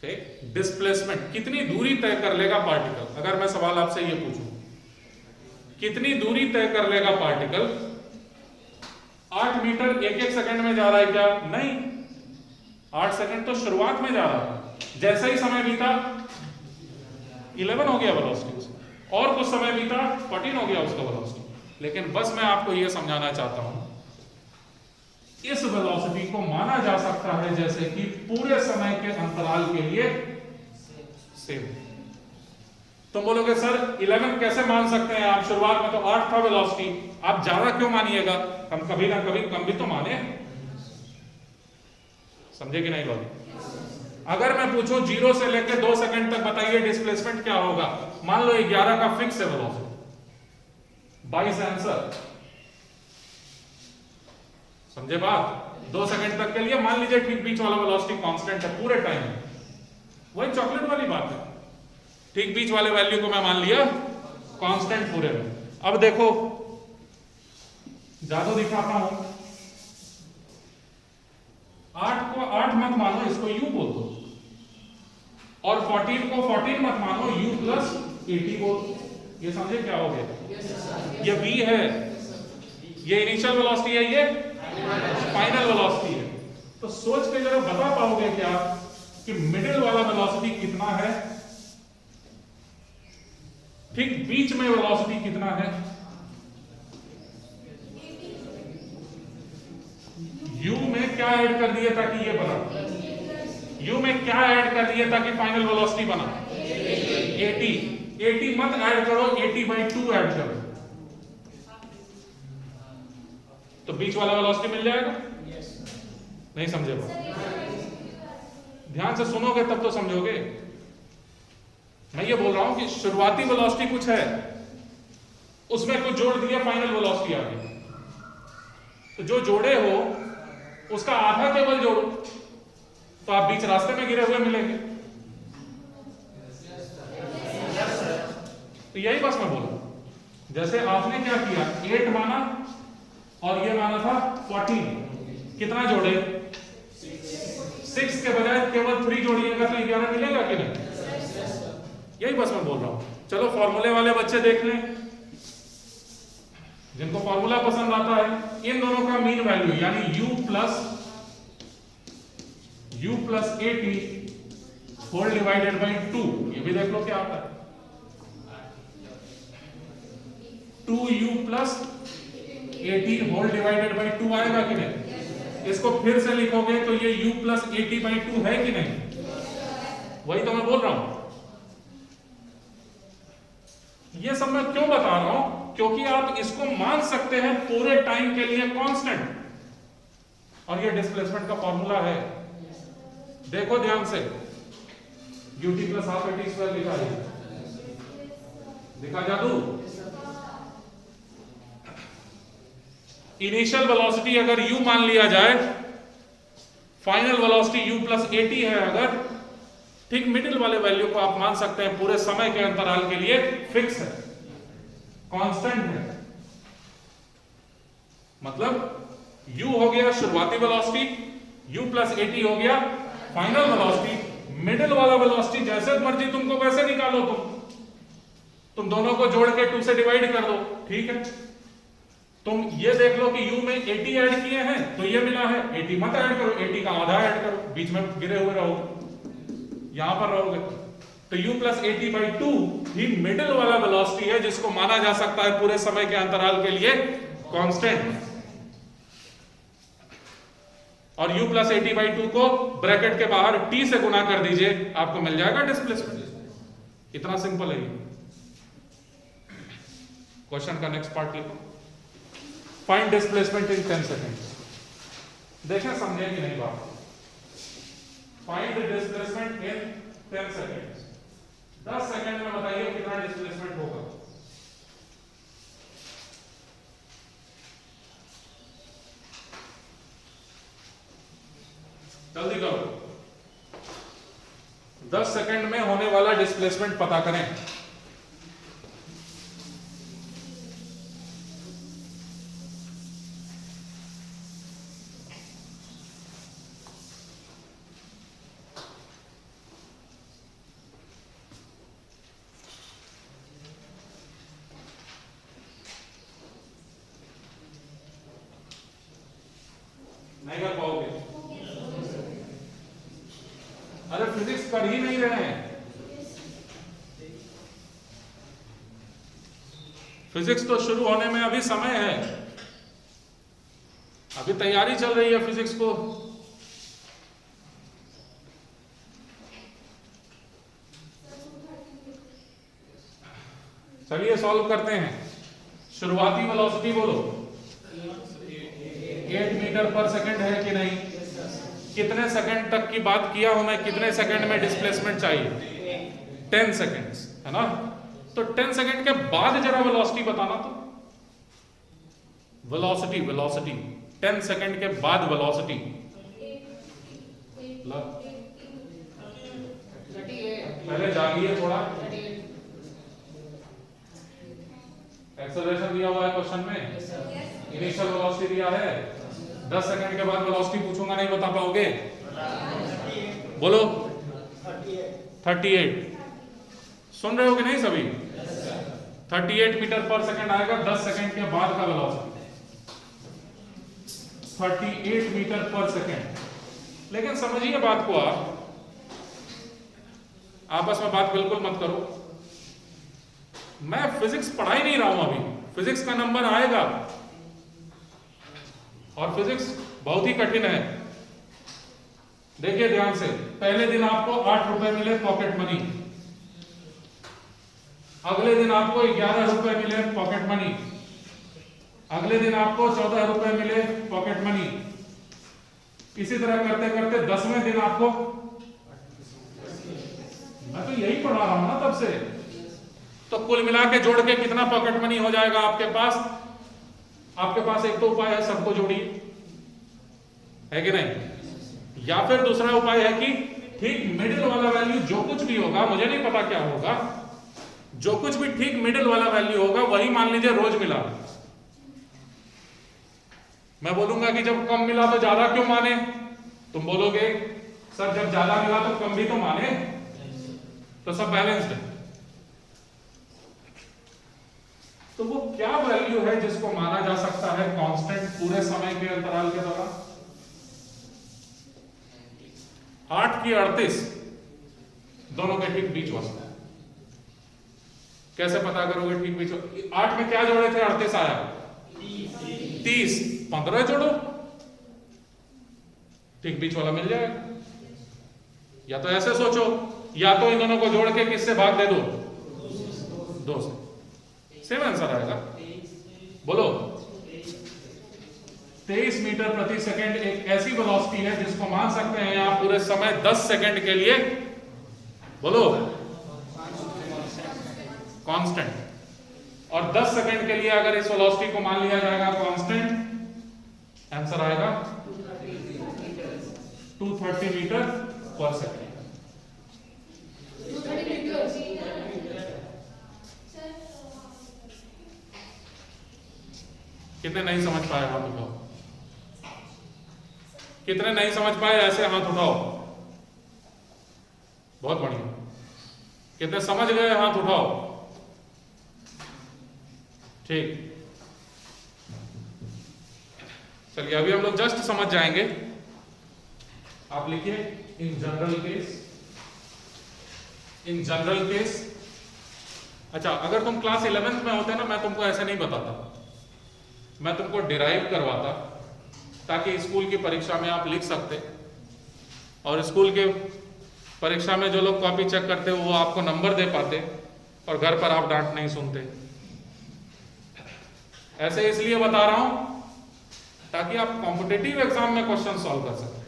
ठीक, डिस्प्लेसमेंट कितनी दूरी तय कर लेगा पार्टिकल, अगर मैं सवाल आपसे ये पूछूं कितनी दूरी तय कर लेगा पार्टिकल, 8 मीटर 1 सेकंड में जा रहा है क्या? नहीं, 8 सेकंड तो शुरुआत में जा रहा था, जैसा ही समय बीता 11 हो गया वेलोसिटी उसका, और कुछ समय बीता 14 हो गया उसका वेलोसिटी। लेकिन बस मैं आपको यह समझाना चाहता हूं, इस वेलोसिटी को माना जा सकता है जैसे कि पूरे समय के अंतराल के लिए सेम। तुम बोलोगे सर 11 कैसे मान सकते हैं आप, शुरुआत में तो 8 था वेलोसिटी, आप ज्यादा क्यों मानिएगा, हम कभी ना कभी कम भी तो माने। समझे कि नहीं लॉजिक? अगर मैं पूछूं 0 से लेकर 2 सेकंड तक बताइए डिस्प्लेसमेंट क्या होगा, मान लो 11 का फिक्स है वेलोसिटी, 22 आंसर। समझे बात? 2 सेकंड तक के लिए मान लीजिए ठीक बीच वाला वेलोसिटी कांस्टेंट है पूरे टाइम, वही चॉकलेट वाली बात है, ठीक बीच वाले वैल्यू को मैं मान लिया कांस्टेंट पूरे में। अब देखो जादू दिखाता हूं, 8 को 8 मत मानो, इसको u बोल दो, और 14 को 14 मत मानो, u प्लस 80 बोल दो। ये समझे क्या हो गया? ये v है, ये इनिशियल वेलोसिटी है, ये फाइनल वेलोसिटी है। तो सोच के जरा बता पाओगे क्या कि मिडिल वाला वेलोसिटी कितना है, ठीक बीच में वेलोसिटी कितना है? u में क्या ऐड कर दिया ताकि ये बना, u में क्या ऐड कर दिया ताकि फाइनल वेलोसिटी बना? 80 मत ऐड करो, 80/2 ऐड करो, तो बीच वाला वेलोसिटी मिल जाएगा। नहीं समझे बात? ध्यान से सुनोगे तब तो समझोगे। मैं ये बोल रहा हूं कि शुरुआती वेलोसिटी कुछ है, उसमें कुछ जोड़ दिया, फाइनल वेलोसिटी आ गई, तो जो जोड़े हो उसका आधा केवल जोड़ो, तो आप बीच रास्ते में गिरे हुए मिलेंगे। तो यही बस मैं बोल रहा हूं, जैसे आपने क्या किया, 8 माना और ये माना था 14, कितना जोड़े? 6 के बजाय केवल 3 जोड़िएगा तो 11 मिलेगा कि नहीं? यही बस मैं बोल रहा हूं। चलो फॉर्मूले वाले बच्चे देख लें, जिनको फॉर्मूला पसंद आता है, इन दोनों का मीन वैल्यू यानी u plus 80 whole divided by 2, ये भी देख लो क्या आता है, 2u plus 80 whole divided by 2 आएगा कि नहीं? इसको फिर से लिखोगे तो ये u प्लस 80/2 है कि नहीं? वही तो मैं बोल रहा हूं। ये सब मैं क्यों बता रहा हूं? क्योंकि आप इसको मान सकते हैं पूरे टाइम के लिए कांस्टेंट, और ये डिस्प्लेसमेंट का फॉर्मूला है। देखो ध्यान से, ut plus half at square लिखा है, दिखा जादू। इनिशियल वेलोसिटी अगर u मान लिया जाए, फाइनल वेलोसिटी u प्लस 80 है अगर, ठीक मिडिल वाले वैल्यू को आप मान सकते हैं पूरे समय के अंतराल के लिए फिक्स है, कांस्टेंट है। मतलब u हो गया शुरुआती वेलोसिटी, u प्लस 80 हो गया फाइनल वेलोसिटी, मिडिल वाला वेलोसिटी जैसे मर्जी तुमको वैसे निकालो तुम, तुम दोनों को जोड़ के 2 से डिवाइड कर दो, ठीक है। तुम ये देख लो कि u में 80 ऐड किए हैं तो ये मिला है, 80 मत ऐड करो, 80 का आधा ऐड करो, बीच में गिरे हुए रहोगे, यहां पर रहोगे। तो u प्लस 80/2 ही मिडिल वाला वेलोसिटी है जिसको माना जा सकता है पूरे समय के अंतराल के लिए कांस्टेंट। और u प्लस 80/2 को ब्रैकेट के बाहर t से गुना कर दीजिए, आपको मिल जाएगा डिस्प्लेसमेंट। इतना सिंपल है ये। क्वेश्चन का नेक्स्ट पार्ट लिखो, फाइंड डिस्प्लेसमेंट इन 10 सेकेंड्स। देखें समझे कि नहीं बात। Find displacement in 10 seconds. 10 second में बताइए कितना डिस्प्लेसमेंट होगा। जल्दी करो, 10 सेकेंड में होने वाला डिस्प्लेसमेंट पता करें। नहीं कर पाओगे, अरे फिजिक्स कर ही नहीं रहे हैं। फिजिक्स तो शुरू होने में अभी समय है, अभी तैयारी चल रही है फिजिक्स को। चलिए सॉल्व करते हैं। शुरुआती वेलोसिटी बोलो, 8 मीटर पर सेकंड है कि नहीं। कितने सेकंड तक की बात किया हूं मैं, कितने सेकंड में डिस्प्लेसमेंट चाहिए, 10 सेकंड्स, है ना। तो 10 सेकंड के बाद जरा वेलोसिटी बताना। तो वेलोसिटी 10 सेकंड के बाद वेलोसिटी, पहले जागिए थोड़ा। एक्सेलरेशन दिया हुआ है क्वेश्चन में, इनिशियल वेलोसिटी दिया है। 10 सेकंड के बाद वेलोसिटी पूछूंगा, नहीं बता पाओगे, बोलो 38। सुन रहे हो कि नहीं सभी? 38 मीटर पर सेकंड आएगा 10 सेकंड के बाद का वेलोसिटी, 38 मीटर पर सेकंड। लेकिन समझिए बात को, आप आपस में बात बिल्कुल मत करो। मैं फिजिक्स पढ़ा ही नहीं रहा हूं अभी, फिजिक्स का नंबर आएगा और फिजिक्स बहुत ही कठिन है। देखिए ध्यान से, पहले दिन आपको 8 रुपए मिले पॉकेट मनी, अगले दिन आपको 11 रुपए मिले पॉकेट मनी, अगले दिन आपको 14 रुपए मिले पॉकेट मनी। इसी तरह करते करते 10वें दिन आपको, मैं तो यही पढ़ा रहा हूं ना तब से, तो कुल मिला के जोड़ के कितना पॉकेट मनी हो जाएगा आपके पास? आपके पास एक तो उपाय है, सबको जोड़िए, है कि नहीं। या फिर दूसरा उपाय है कि ठीक मिडिल वाला वैल्यू जो कुछ भी होगा, मुझे नहीं पता क्या होगा, जो कुछ भी ठीक मिडिल वाला वैल्यू होगा वही मान लीजिए रोज मिला। मैं बोलूंगा कि जब कम मिला तो ज्यादा क्यों माने, तुम बोलोगे सर जब ज्यादा मिला तो कम भी तो माने, तो सब बैलेंस्ड है। तो वो क्या वैल्यू है जिसको माना जा सकता है कांस्टेंट पूरे समय के अंतराल के दौरान? 8 की 38 दोनों के ठीक बीच वाला। कैसे पता करोगे ठीक बीच? 8 में क्या जोड़े थे, 38 आया, 30, 15 जोड़ो, ठीक बीच वाला मिल जाएगा। या तो ऐसे सोचो, या तो इन दोनों को जोड़ के किससे भाग दे दो, 2 से, सेम आंसर आएगा। बोलो 23 मीटर प्रति सेकंड एक ऐसी वेलोसिटी है जिसको मान सकते हैं आप पूरे समय 10 सेकंड के लिए, बोलो कांस्टेंट। और 10 सेकंड के लिए अगर इस वेलोसिटी को मान लिया जाएगा कांस्टेंट, आंसर आएगा 230 मीटर पर सेकंड। कितने नहीं समझ पाए हाथ उठाओ, कितने नहीं समझ पाए ऐसे हाथ उठाओ, बहुत बढ़िया। कितने समझ गए हाथ उठाओ। ठीक, चलिए अभी हम लोग जस्ट समझ जाएंगे। आप लिखिए in general case, in general case. अच्छा, अगर तुम क्लास 11th में होते ना, मैं तुमको ऐसे नहीं बताता, मैं तुमको डिराइव करवाता ताकि स्कूल की परीक्षा में आप लिख सकते, और स्कूल के परीक्षा में जो लोग कॉपी चेक करते वो आपको नंबर दे पाते, और घर पर आप डांट नहीं सुनते। ऐसे इसलिए बता रहा हूं ताकि आप कॉम्पिटिटिव एग्जाम में क्वेश्चन सॉल्व कर सकें।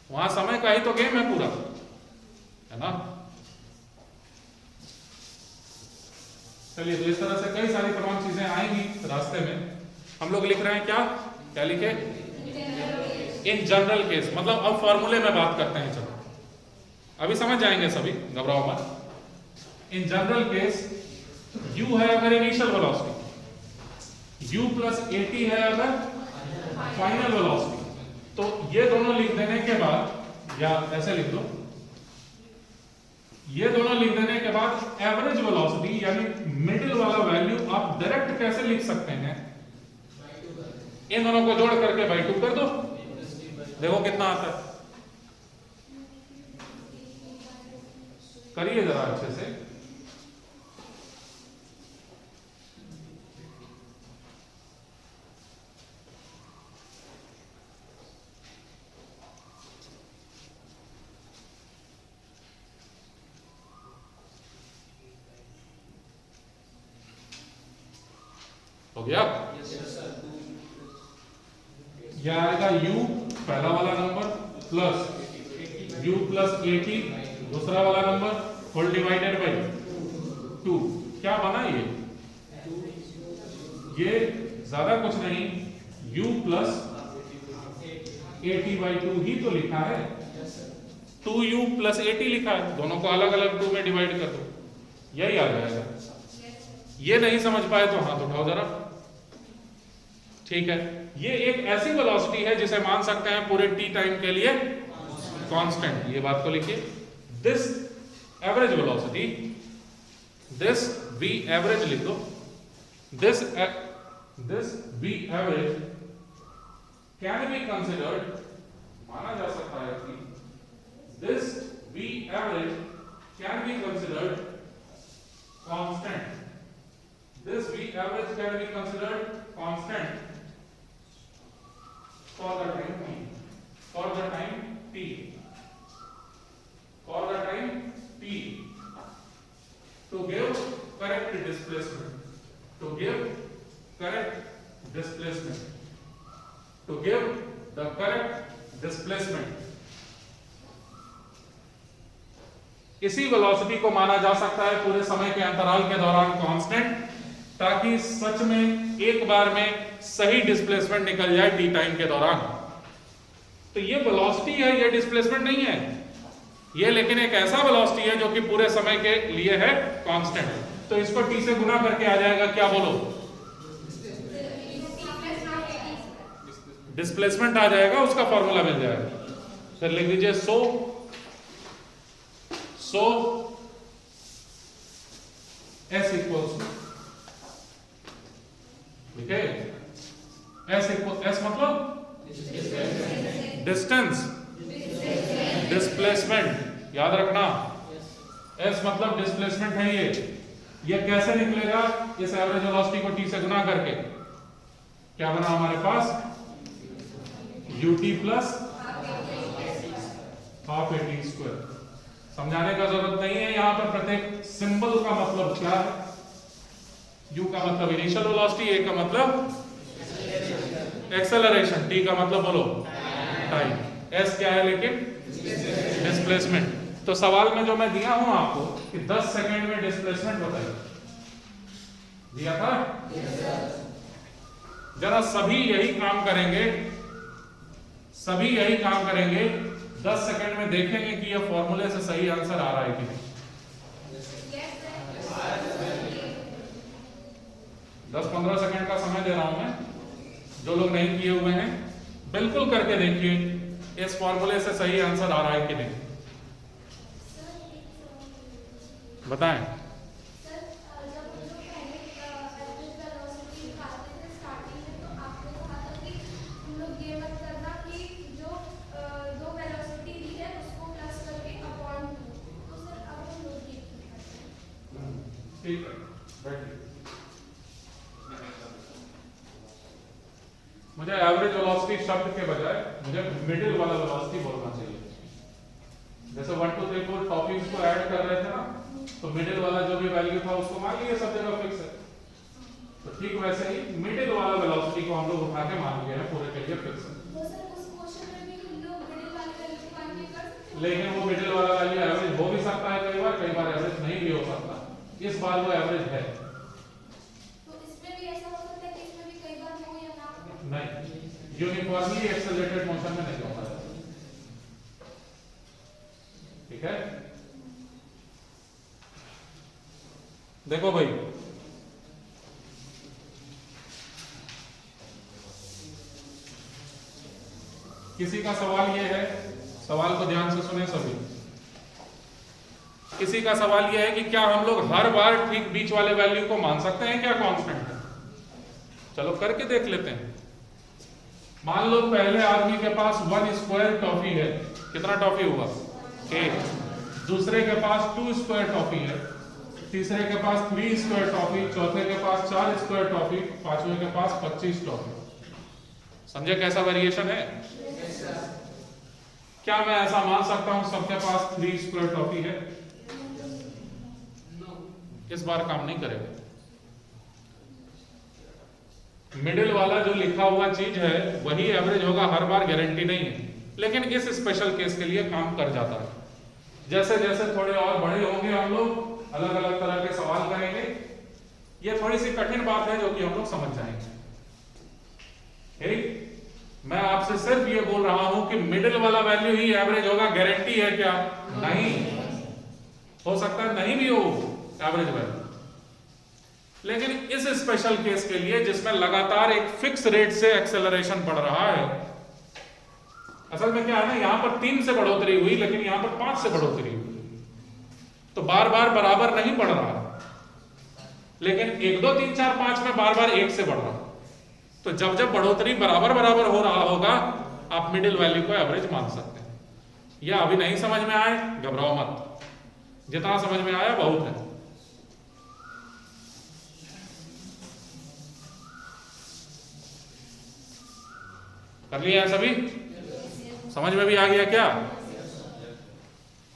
वहां समय का ही तो गेम है पूरा, है ना। चलिए, तो इस तरह से कई सारी तमाम चीजें आएंगी रास्ते में। हम लोग लिख रहे हैं क्या क्या लिखे, इन जनरल केस, मतलब अब फॉर्मूले में बात करते हैं। चलो अभी समझ जाएंगे सभी, घबराओ मत। इन जनरल केस u है अगर initial velocity, u plus at है अगर फाइनल वेलोसिटी, तो ये दोनों लिख देने के बाद, या ऐसे लिख दो, ये दोनों लिख देने के बाद एवरेज वेलोसिटी यानी मिडिल वाला वैल्यू आप डायरेक्ट कैसे लिख सकते हैं, इन दोनों को जोड़ करके बाई 2 कर दो, देखो कितना आता है। करिए जरा अच्छे से। हो गया? यह आएगा u पहला वाला नंबर प्लस u प्लस 80 दूसरा वाला नंबर होल डिवाइडेड बाई 2। क्या बना ये ज्यादा कुछ नहीं, u प्लस 80 बाई 2 ही तो लिखा है, 2u प्लस 80 लिखा है, दोनों को अलग अलग 2 में डिवाइड कर दो, यही आ जाएगा। ये नहीं समझ पाए तो हाथ उठाओ जरा। ठीक है, ये एक ऐसी वेलोसिटी है जिसे मान सकते हैं पूरे t टाइम के लिए कांस्टेंट। ये बात को लिखिए, this average velocity, this v average लिख दो, this v average can be considered, माना जा सकता है कि this v average can be considered constant, this v average can be considered constant for the time t, for the time t, for the time t, to give correct displacement, to give correct displacement, to give the correct displacement। इसी वेलोसिटी को माना जा सकता है पूरे समय के अंतराल के दौरान कांस्टेंट, ताकि सच में एक बार में सही डिस्प्लेसमेंट निकल जाए टी टाइम के दौरान। तो ये वेलोसिटी है, ये डिस्प्लेसमेंट नहीं है ये, लेकिन एक ऐसा वेलोसिटी है जो कि पूरे समय के लिए है कांस्टेंट। तो इसको टी से गुना करके आ जाएगा, क्या बोलो, डिस्प्लेसमेंट आ जाएगा, उसका फॉर्मूला मिल जाएगा। फिर लिख दीजिए सो S इक्वल्स टू, ठीक है, S मतलब डिस्टेंस, डिस्प्लेसमेंट, याद रखना, S मतलब डिस्प्लेसमेंट है। ये कैसे निकलेगा, इस एवरेज वेलोसिटी को t से गुना करके, क्या बना हमारे पास, ut प्लस हाफ at²। समझाने का जरूरत नहीं है, यहां पर प्रत्येक सिंबल का मतलब क्या है। u का मतलब इनिशियल वेलोसिटी, a का मतलब एक्सेलरेशन, t का मतलब बोलो टाइम, s क्या है लेकिन डिस्प्लेसमेंट। तो सवाल में जो मैं दिया हूं आपको कि 10 सेकंड में डिस्प्लेसमेंट बताइए, दिया था। जरा सभी यही काम करेंगे, सभी यही काम करेंगे, 10 सेकंड में देखेंगे कि यह फॉर्मूले से सही आंसर आ रहा है कि नहीं। 10-15 सेकंड का समय दे रहा हूं मैं, जो लोग नहीं किए हुए हैं बिल्कुल करके देखिए इस फॉर्मूले से सही आंसर आ रहा है कि नहीं, बताएं। ठीक है, बैठिए। मुझे एवरेज वेलोसिटी शब्द के बजाय मुझे मिडिल वाला वेलोसिटी बोलना चाहिए। जैसे 1 2 3 4 टॉपिक्स को ऐड कर रहे थे ना, तो मिडिल वाला जो भी वैल्यू था उसको मान लिए सब जगह फिक्स है, तो ठीक वैसे ही मिडिल वाला वेलोसिटी को हम लोग उठा के मान लिए हैं पूरे के लिए फिक्स है। लेकिन वो मिडिल वाला वैल्यू एवरेज हो भी सकता है कई बार एवरेज नहीं भी हो सकता। इस बार वो एवरेज है, तो इसमें भी ऐसा हो सकता है कि इसमें भी कई बार हो या ना। नहीं, यूनिफॉर्मली एक्सेलरेटेड मोशन में नहीं होता है, ठीक है। देखो भाई, किसी का सवाल ये है, सवाल को ध्यान से सुने सभी। किसी का सवाल यह है कि क्या हम लोग हर बार ठीक बीच वाले वैल्यू को मान सकते हैं क्या कांस्टेंट है? चलो करके देख लेते हैं। मान लो पहले आदमी के पास 1 स्क्वायर टॉफी है, कितना टॉफी हुआ? 1। दूसरे के पास 2 स्क्वायर टॉफी है, तीसरे के पास 3 स्क्वायर टॉफी, चौथे के पास 4 स्क्वायर टॉफी, पांचवें के पास 25 टॉफी। समझे कैसा वेरिएशन है? क्या मैं ऐसा मान सकता हूं सबके पास 3 स्क्वायर टॉफी है? इस बार काम नहीं करेगा। मिडिल वाला जो लिखा हुआ चीज है वही एवरेज होगा हर बार, गारंटी नहीं है, लेकिन इस स्पेशल केस के लिए काम कर जाता है। जैसे जैसे थोड़े और बड़े होंगे हम लोग अलग अलग तरह के सवाल करेंगे। ये थोड़ी सी कठिन बात है जो कि हम लोग समझ जाएंगे। ठीक, मैं आपसे सिर्फ ये बोल रहा हूं कि मिडिल वाला वैल्यू ही एवरेज होगा, गारंटी है क्या? नहीं, हो सकता है नहीं भी हो एवरेज वैल्यू, लेकिन इस स्पेशल केस के लिए जिसमें लगातार एक फिक्स रेट से एक्सेलरेशन बढ़ रहा है, असल में क्या है ना, यहां पर 3 से बढ़ोतरी हुई लेकिन यहां पर 5 से बढ़ोतरी हुई, तो बार बार बराबर नहीं बढ़ रहा, लेकिन 1 2 3 4 5 में बार बार 1 से बढ़ रहा। तो जब जब बढ़ोतरी बराबर बराबर हो रहा होगा आप मिडिल वैल्यू को एवरेज मान सकते हैं। या अभी नहीं समझ में आए घबराओ मत, जितना समझ में आया बहुत है। कर लिया है सभी? समझ में भी आ गया क्या?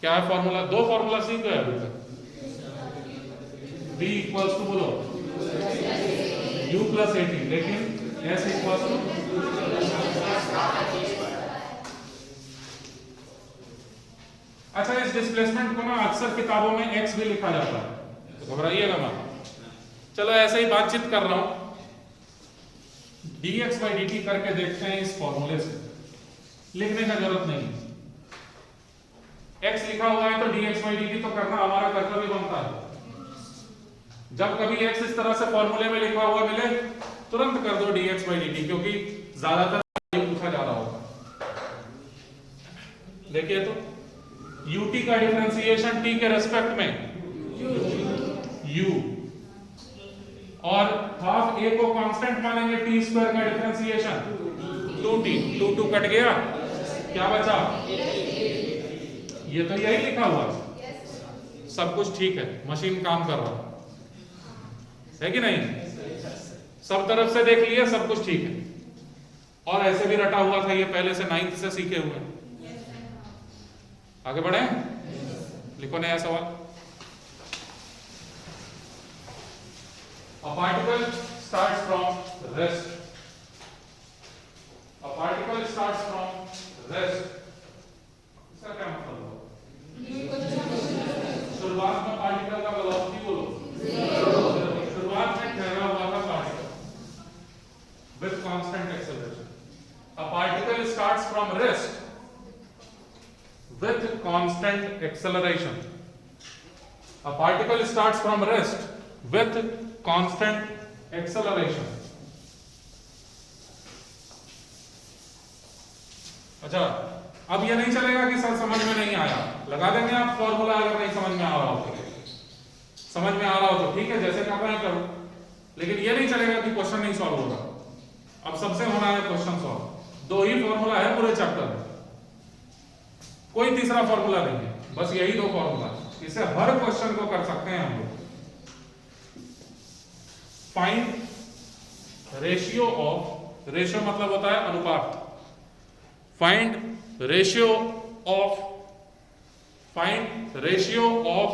क्या है फॉर्मूला? 2 फॉर्मूला सीख गए अभी तक। B इक्वल्स टू बोलो U प्लस 18, लेकिन S इक्वल्स टू, अच्छा इस डिस्प्लेसमेंट को ना अक्सर किताबों में x भी लिखा जाता है, तो घबराइएगा मत। चलो ऐसे ही बातचीत कर रहा हूं, dx by dt करके देखते हैं इस फॉर्मूले से, लिखने का जरूरत नहीं। x लिखा हुआ है तो dx by dt तो करना हमारा कर्तव्य बनता है। जब कभी x इस तरह से फॉर्मूले में लिखा हुआ मिले तुरंत कर दो dx by dt, क्योंकि ज्यादातर ये पूछा जा रहा होगा। देखिए तो ut का डिफरेंशिएशन t के रेस्पेक्ट में u, और हाफ a को कांस्टेंट मानेंगे, t स्क्वायर का डिफरेंशिएशन 2t, 2 2 कट गया, क्या बचा? ये तो यही लिखा हुआ है, सब कुछ ठीक है, मशीन काम कर रहा है कि नहीं? सब तरफ से देख लिया, सब कुछ ठीक है। और ऐसे भी रटा हुआ था, ये पहले से 9th से सीखे हुए। आगे बढ़े, लिखो नया सवाल। A particle starts from rest. A particle starts from rest. इसका क्या मतलब हुआ? शुरुआत में पार्टिकल का वेलोसिटी बोलो, शुरुआत में ठहरा हुआ था particle with constant acceleration. A particle starts from rest with constant acceleration. A particle starts from rest with constant acceleration. अच्छा, अब ये नहीं चलेगा कि सर समझ में नहीं आया, लगा देंगे आप फॉर्मूला अगर नहीं समझ में आ रहा हो तो। समझ में आ रहा हो तो ठीक है, जैसे कर रहे हैं करो, लेकिन ये नहीं चलेगा कि क्वेश्चन नहीं सॉल्व होगा। अब सबसे होना है क्वेश्चन सॉल्व। 2 ही फॉर्मूला है पूरे चैप्टर में, कोई तीसरा फॉर्मूला नहीं है, बस यही 2 फॉर्मूला। इसे हर क्वेश्चन को कर सकते हैं हम लोग। फाइंड रेशियो ऑफ, रेशियो मतलब होता है अनुपात, find ratio of, find ratio of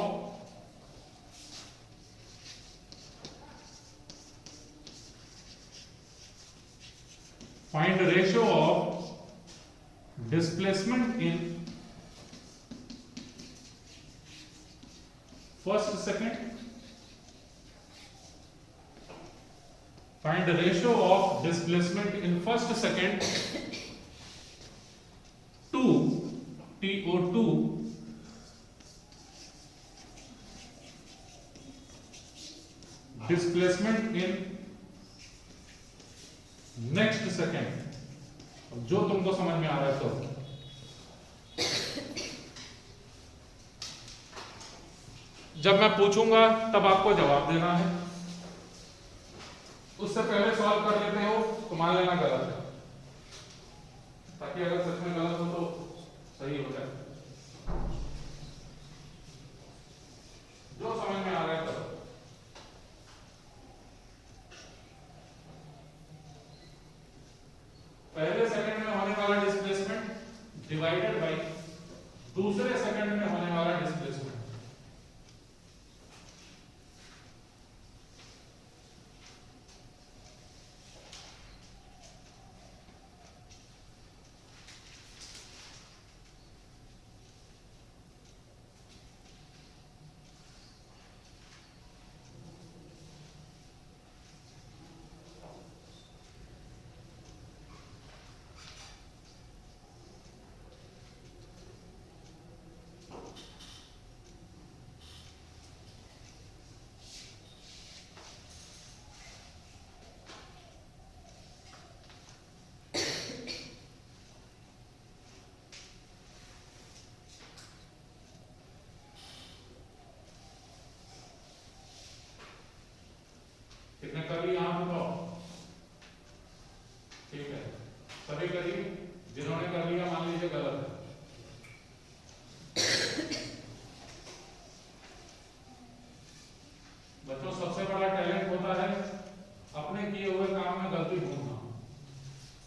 find the ratio of displacement in first second, find the ratio of displacement in first second to TO2 displacement in next second. जो तुमको समझ में आ रहा है तो जब मैं पूछूंगा तब आपको जवाब देना है, उससे पहले सॉल्व कर लेते हो तो मान लेना गलत है, ताकि अगर सच में गलत हो तो सही हो जाए। जो समझ में आ रहा है तो पहले सेकंड में होने वाला डिस्प्लेसमेंट डिवाइडेड बाय दूसरे सेकंड में होने वाला डिस्प्लेसमेंट। कितने कर लिए आप बताओ? ठीक है, सभी करिए। जिन्होंने कर लिया मान लीजिए गलत है। बच्चों सबसे बड़ा टैलेंट होता है अपने किए हुए काम में गलती ढूंढना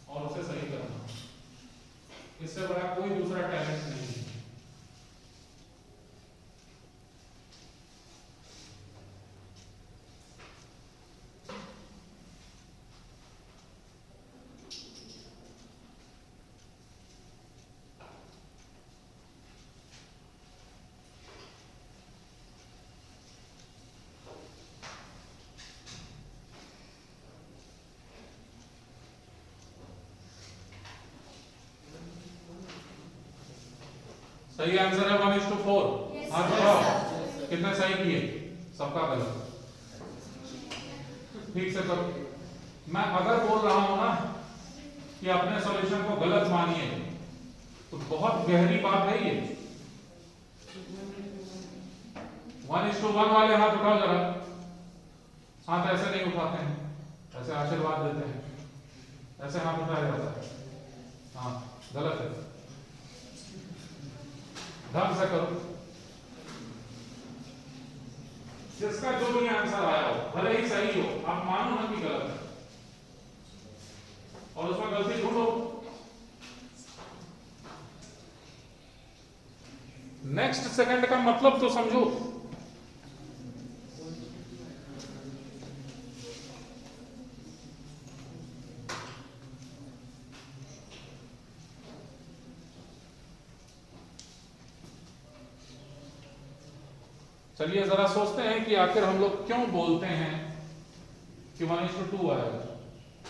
और उसे सही करना। इससे बड़ा कोई दूसरा टैलेंट नहीं है। सही आंसर है 1:4। आप बताओ कितने सही किए? सबका गलत। ठीक से करो। मैं अगर बोल रहा हूं ना कि अपने सॉल्यूशन को गलत मानिए तो बहुत गहरी बात है ये। 1:1 वाले हाथ उठाओ जरा। हाथ ऐसे नहीं उठाते हैं, ऐसे आशीर्वाद देते हैं, ऐसे हाथ उठाया जाता है। हाँ गलत है, ढंग से करो। जिसका जो भी आंसर आया हो भले ही सही हो, आप मानो ना कि गलत है और उसमें गलती ढूंढो। नेक्स्ट सेकंड का मतलब तो समझो। चलिए जरा सोचते हैं कि आखिर हम लोग क्यों बोलते हैं कि 1:2 आएगा,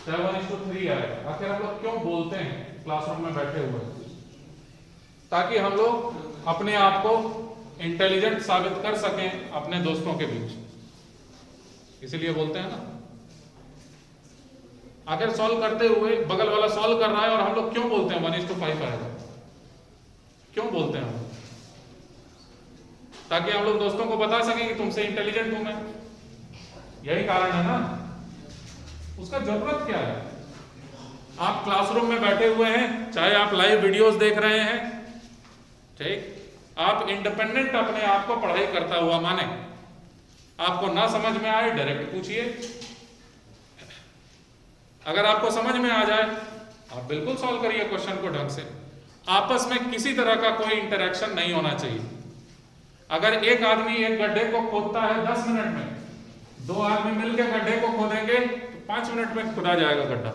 चाहे 1:3 आएगा। आखिर हम लोग क्यों बोलते हैं क्लासरूम में बैठे हुए? ताकि हम लोग अपने आप को इंटेलिजेंट साबित कर सकें अपने दोस्तों के बीच, इसीलिए बोलते हैं ना। आखिर सॉल्व करते हुए बगल वाला सॉल्व कर रहा है और हम लोग क्यों बोलते हैं 1:5 आएगा? क्यों बोलते हैं हम लोग? ताकि हम लोग दोस्तों को बता सकें कि तुमसे इंटेलिजेंट हूं मैं। यही कारण है ना। उसका जरूरत क्या है? आप क्लासरूम में बैठे हुए हैं, चाहे आप लाइव वीडियोस देख रहे हैं, ठीक, आप इंडिपेंडेंट अपने आप को पढ़ाई करता हुआ माने। आपको ना समझ में आए डायरेक्ट पूछिए, अगर आपको समझ में आ जाए आप बिल्कुल सॉल्व करिए क्वेश्चन को ढंग से। आपस में किसी तरह का कोई इंटरेक्शन नहीं होना चाहिए। अगर एक आदमी एक गड्ढे को खोदता है 10 मिनट में, दो आदमी मिलकर गड्ढे को खोदेंगे तो 5 मिनट में खुदा जाएगा गड्ढा।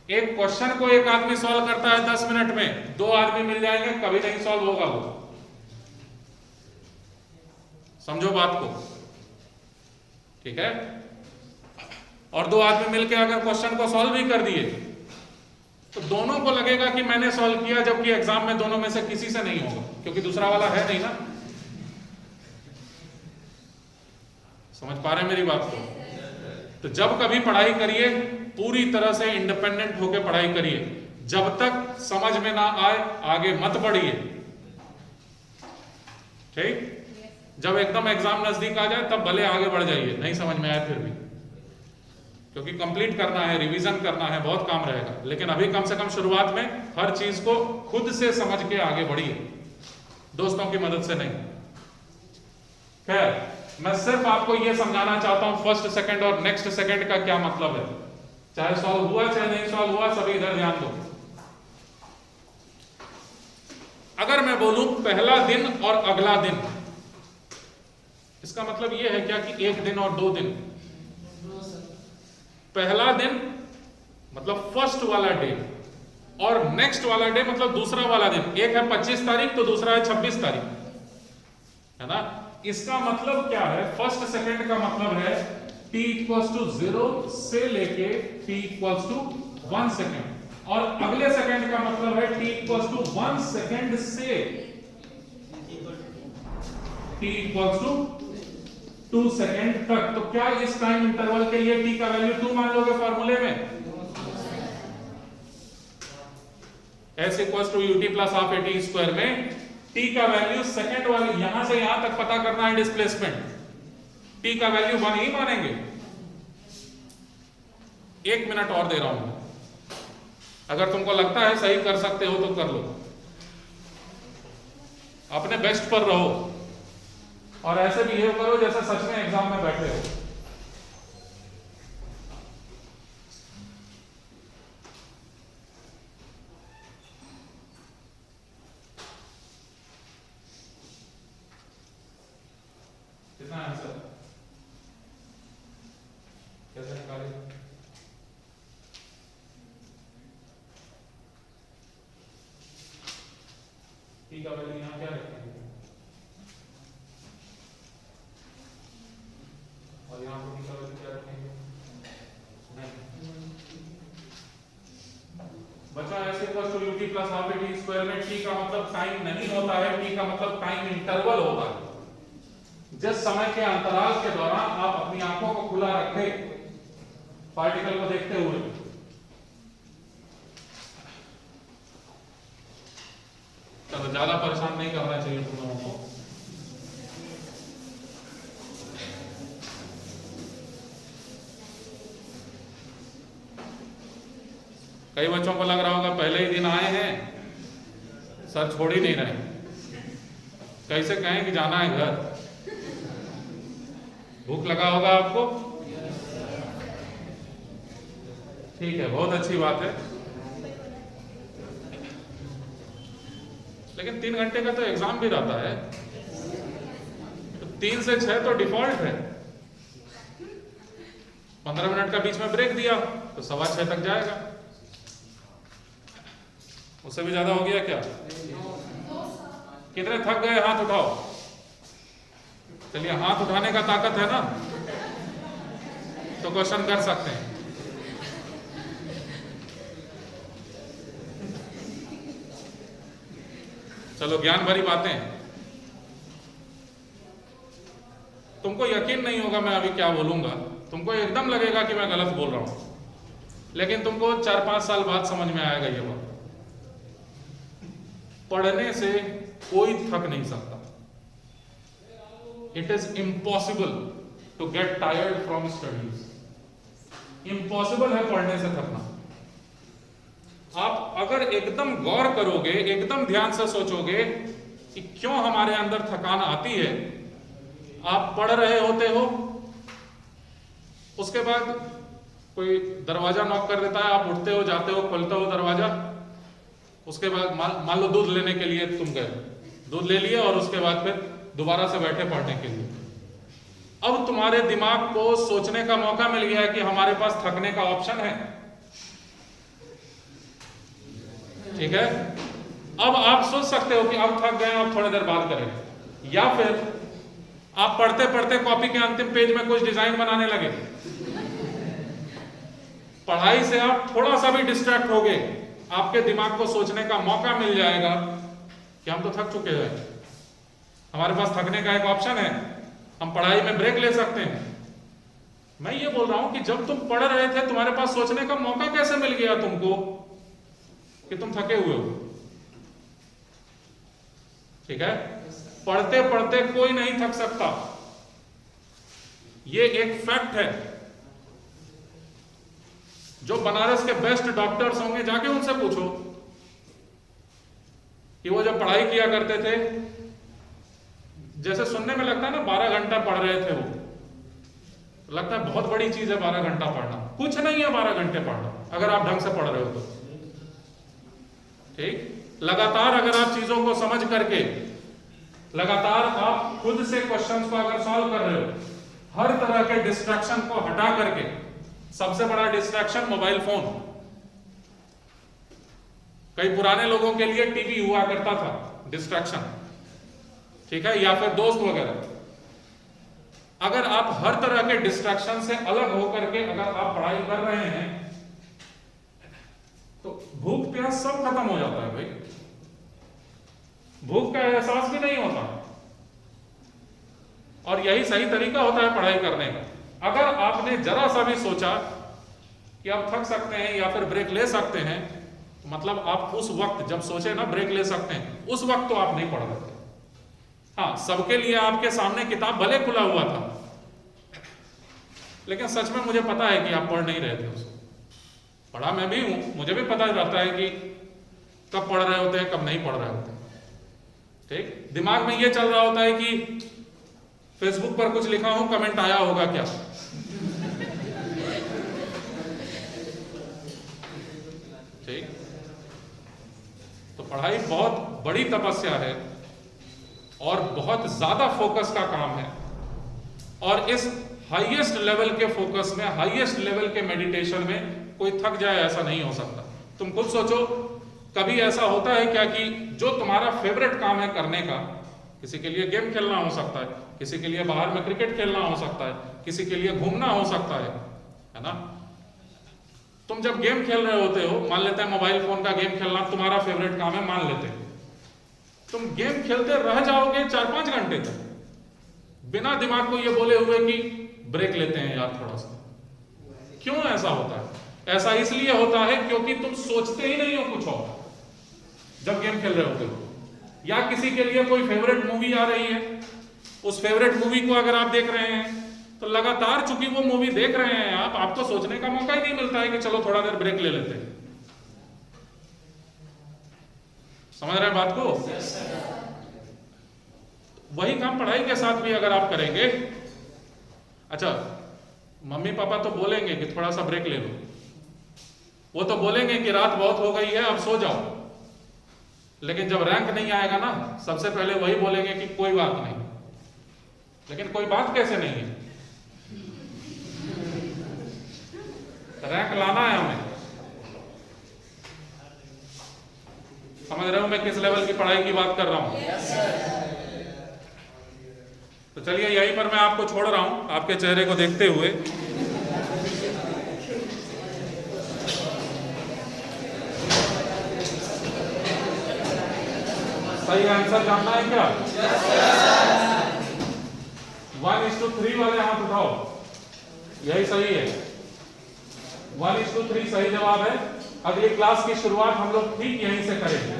एक क्वेश्चन को एक आदमी सॉल्व करता है 10 मिनट में, दो आदमी मिल जाएंगे, कभी नहीं सॉल्व होगा वो। समझो बात को, ठीक है। और दो आदमी मिलकर अगर क्वेश्चन को सॉल्व भी कर दिए तो दोनों को लगेगा कि मैंने सॉल्व किया, जबकि एग्जाम में दोनों में से किसी से नहीं होगा, क्योंकि दूसरा वाला है नहीं ना। समझ पा रहे हैं मेरी बात को? तो जब कभी पढ़ाई करिए पूरी तरह से इंडिपेंडेंट होकर पढ़ाई करिए। जब तक समझ में ना आए आगे मत बढ़िए, ठीक। जब एकदम एग्जाम नजदीक आ जाए तब भले आगे बढ़ जाइए, नहीं समझ में आए फिर भी, क्योंकि कंप्लीट करना है, रिवीजन करना है, बहुत काम रहेगा। लेकिन अभी कम से कम शुरुआत में हर चीज को खुद से समझ के आगे बढ़िए, दोस्तों की मदद से नहीं। खैर, मैं सिर्फ आपको यह समझाना चाहता हूं फर्स्ट सेकंड और नेक्स्ट सेकंड का क्या मतलब है। चाहे सॉल्व हुआ चाहे नहीं सॉल्व हुआ, सभी इधर ध्यान दो। अगर मैं बोलूं पहला दिन और अगला दिन, इसका मतलब यह है क्या कि एक दिन और 2 दिन। पहला दिन मतलब फर्स्ट वाला डे, और नेक्स्ट वाला डे मतलब दूसरा वाला दिन। एक है 25 तारीख तो दूसरा है 26 तारीख, है ना। इसका मतलब क्या है? फर्स्ट सेकंड का मतलब है t = 0 से लेके t = 1 सेकंड, और अगले सेकंड का मतलब है t = 1 सेकंड से t = 2 सेकंड तक। तो क्या इस टाइम इंटरवल के लिए t का वैल्यू 2 मान लोगे फॉर्मूले में? s = ut + ½ at² में t का वैल्यू सेकंड वाली यहां से यहां तक पता करना है डिस्प्लेसमेंट, t का वैल्यू 1 ही मानेंगे। 1 मिनट और दे रहा हूं मैं, अगर तुमको लगता है सही कर सकते हो तो कर लो, अपने बेस्ट पर रहो और ऐसे बिहेव करो जैसे सच में एग्जाम में बैठे हो। कितना आंसर कैसे निकाले? टी का वैल्यू यहां क्या रखेंगे और यहां पर टी का वैल्यू क्या रखेंगे? नहीं बचा। ऐसे = ut + ½ at² में टी का मतलब टाइम नहीं होता है, टी का मतलब टाइम इंटरवल होता है। जिस समय के अंतराल के दौरान आप अपनी आंखों को खुला रखे पार्टिकल को देखते हुए, चलो ज्यादा परेशान नहीं करना चाहिए तुम लोगों को। कई बच्चों को लग रहा होगा पहले ही दिन आए हैं, सर छोड़ ही नहीं रहे, कैसे कहें कि जाना है घर। भूख लगा होगा आपको? ठीक है, बहुत अच्छी बात है। लेकिन 3 घंटे का तो एग्जाम भी रहता है, तो 3 से 6 तो डिफॉल्ट है। 15 मिनट का बीच में ब्रेक दिया तो 6:15 तक जाएगा। उससे भी ज्यादा हो गया क्या? कितने थक गए हाथ उठाओ। चलिए, हाथ उठाने का ताकत है ना, तो क्वेश्चन कर सकते हैं। चलो, ज्ञान भरी बातें। तुमको यकीन नहीं होगा मैं अभी क्या बोलूंगा, तुमको एकदम लगेगा कि मैं गलत बोल रहा हूं, लेकिन तुमको 4-5 साल बाद समझ में आएगा ये बात। पढ़ने से कोई थक नहीं सकता। It is impossible to get tired from studies. Impossible है पढ़ने से थकना। आप अगर एकदम गौर करोगे, एकदम ध्यान से सोचोगे कि क्यों हमारे अंदर थकान आती है, आप पढ़ रहे होते हो, उसके बाद कोई दरवाजा नॉक कर देता है, आप उठते हो, जाते हो, खोलते हो दरवाजा, उसके बाद मान लो दूध लेने के लिए तुम गए, दूध ले लिए और उसके बाद फिर दोबारा से बैठे पढ़ने के लिए। अब तुम्हारे दिमाग को सोचने का मौका मिल गया है कि हमारे पास थकने का ऑप्शन है, ठीक है। अब आप सोच सकते हो कि अब थक गए, अब थोड़ी देर बात करें, या फिर आप पढ़ते पढ़ते कॉपी के अंतिम पेज में कुछ डिजाइन बनाने लगे। पढ़ाई से आप थोड़ा सा भी डिस्ट्रैक्ट हो गए, आपके दिमाग को सोचने का मौका मिल जाएगा कि हम तो थक चुके हैं, हमारे पास थकने का एक ऑप्शन है, हम पढ़ाई में ब्रेक ले सकते हैं। मैं ये बोल रहा हूं कि जब तुम पढ़ रहे थे तुम्हारे पास सोचने का मौका कैसे मिल गया तुमको कि तुम थके हुए हो, ठीक है। पढ़ते पढ़ते कोई नहीं थक सकता, ये एक फैक्ट है। जो बनारस के बेस्ट डॉक्टर्स होंगे जाके उनसे पूछो कि वो जब पढ़ाई किया करते थे, जैसे सुनने में लगता है ना 12 घंटा पढ़ रहे थे, वो लगता है बहुत बड़ी चीज है 12 घंटा पढ़ना। कुछ नहीं है 12 घंटे पढ़ना अगर आप ढंग से पढ़ रहे हो तो, ठीक। लगातार अगर आप चीजों को समझ करके, लगातार आप खुद से क्वेश्चंस को अगर सॉल्व कर रहे हो, हर तरह के डिस्ट्रैक्शन को हटा करके, सबसे बड़ा डिस्ट्रैक्शन मोबाइल फोन, कई पुराने लोगों के लिए टीवी हुआ करता था डिस्ट्रैक्शन, ठीक है, या फिर दोस्त वगैरह। अगर आप हर तरह के डिस्ट्रैक्शन से अलग होकर के अगर आप पढ़ाई कर रहे हैं तो भूख प्यास सब खत्म हो जाता है भाई, भूख का एहसास भी नहीं होता। और यही सही तरीका होता है पढ़ाई करने का। अगर आपने जरा सा भी सोचा कि आप थक सकते हैं या फिर ब्रेक ले सकते हैं, मतलब आप उस वक्त जब सोचे ना ब्रेक ले सकते हैं, उस वक्त तो आप नहीं पढ़ रहे थे। हाँ, सबके लिए आपके सामने किताब भले खुला हुआ था, लेकिन सच में मुझे पता है कि आप पढ़ नहीं रहे थे उसको। पढ़ा मैं भी हूं, मुझे भी पता रहता है कि कब पढ़ रहे होते हैं, कब नहीं पढ़ रहे होते हैं, ठीक। दिमाग में ये चल रहा होता है कि फेसबुक पर कुछ लिखा हूं, कमेंट आया होगा क्या, ठीक। तो पढ़ाई बहुत बड़ी तपस्या है और बहुत ज्यादा फोकस का काम है, और इस हाईएस्ट लेवल के फोकस में, हाईएस्ट लेवल के मेडिटेशन में कोई थक जाए ऐसा नहीं हो सकता। तुम खुद सोचो, कभी ऐसा होता है क्या कि जो तुम्हारा फेवरेट काम है करने का, किसी के लिए गेम खेलना हो सकता है, किसी के लिए बाहर में क्रिकेट खेलना हो सकता है, किसी के लिए घूमना हो सकता है ना। तुम जब गेम खेल रहे होते हो, मान लेते हैं मोबाइल फोन का गेम खेलना तुम्हारा फेवरेट काम है, मान लेते हैं, तुम गेम खेलते रह जाओगे 4-5 घंटे तक बिना दिमाग को ये बोले हुए कि ब्रेक लेते हैं यार थोड़ा सा। क्यों ऐसा होता है? ऐसा इसलिए होता है क्योंकि तुम सोचते ही नहीं हो कुछ और जब गेम खेल रहे होते हो, या किसी के लिए कोई फेवरेट मूवी आ रही है, उस फेवरेट मूवी को अगर आप देख रहे हैं तो लगातार चूंकि वो मूवी देख रहे हैं आप, आपको सोचने का मौका ही नहीं मिलता है कि चलो थोड़ा देर ब्रेक ले लेते हैं। समझ रहे हैं बात को? वही काम पढ़ाई के साथ भी अगर आप करेंगे। अच्छा, मम्मी पापा तो बोलेंगे कि थोड़ा सा ब्रेक ले लो, वो तो बोलेंगे कि रात बहुत हो गई है अब सो जाओ, लेकिन जब रैंक नहीं आएगा ना, सबसे पहले वही बोलेंगे कि कोई बात नहीं। लेकिन कोई बात कैसे नहीं है, रैंक लाना है हमें। समझ रहे हो मैं किस लेवल की पढ़ाई की बात कर रहा हूं? तो चलिए यहीं पर मैं आपको छोड़ रहा हूं, आपके चेहरे को देखते हुए। सही आंसर जानना है क्या? 1:3 वाले हाथ उठाओ, यही सही है। 1:3 सही जवाब है। अगली क्लास की शुरुआत हम लोग ठीक यहीं से करेंगे,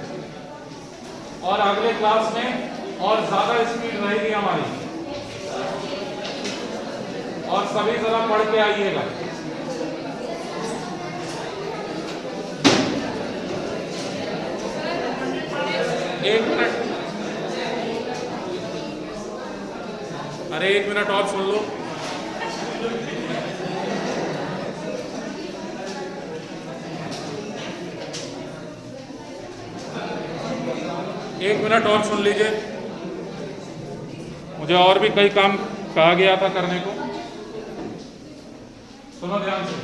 और अगले क्लास में और ज्यादा स्पीड रहेगी हमारी, और सभी जरा पढ़ के आइएगा। एक मिनट, अरे 1 मिनट और सुन लो। एक मिनट और सुन लीजिए, मुझे और भी कई काम कहा गया था करने को। सुनो ध्यान से,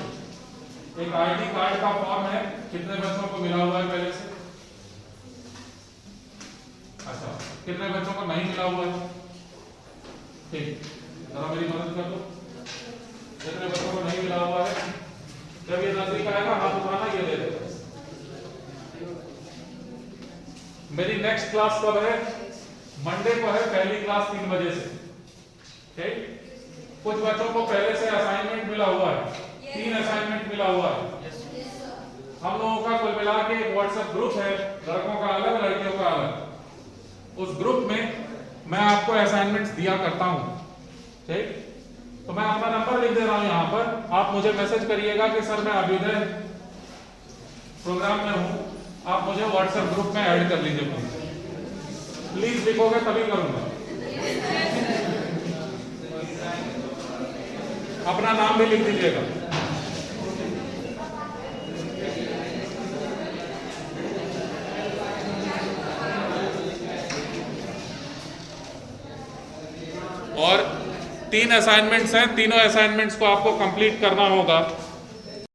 एक आईडी कार्ड का फॉर्म है, कितने बच्चों को मिला हुआ है पहले से? अच्छा, कितने बच्चों को नहीं मिला हुआ है? ठीक, जरा मेरी मदद कर दो। कितने बच्चों को नहीं मिला हुआ है? जब ये नजदीक आएगा हाथ उठाना, ये दे दो। मेरी नेक्स्ट क्लास कब है? मंडे को है, पहली क्लास 3 बजे से। ठीक, कुछ बच्चों को पहले से असाइनमेंट मिला हुआ है, 3 असाइनमेंट मिला हुआ है। हम लोगों का कुल मिला के एक व्हाट्सएप ग्रुप है, लड़कों का अलग, लड़कियों का अलग। उस ग्रुप में मैं आपको असाइनमेंट्स दिया करता हूं। ठीक, तो मैं अपना नंबर लिख दे रहा हूं यहां पर, आप मुझे मैसेज करिएगा कि सर मैं अभ्युदय प्रोग्राम में हूं, आप मुझे व्हाट्सएप ग्रुप में ऐड कर लीजिए। प्लीज लिखोगे तभी करूंगा। अपना नाम भी लिख दीजिएगा। और 3 असाइनमेंट्स हैं, तीनों असाइनमेंट्स को आपको कंप्लीट करना होगा।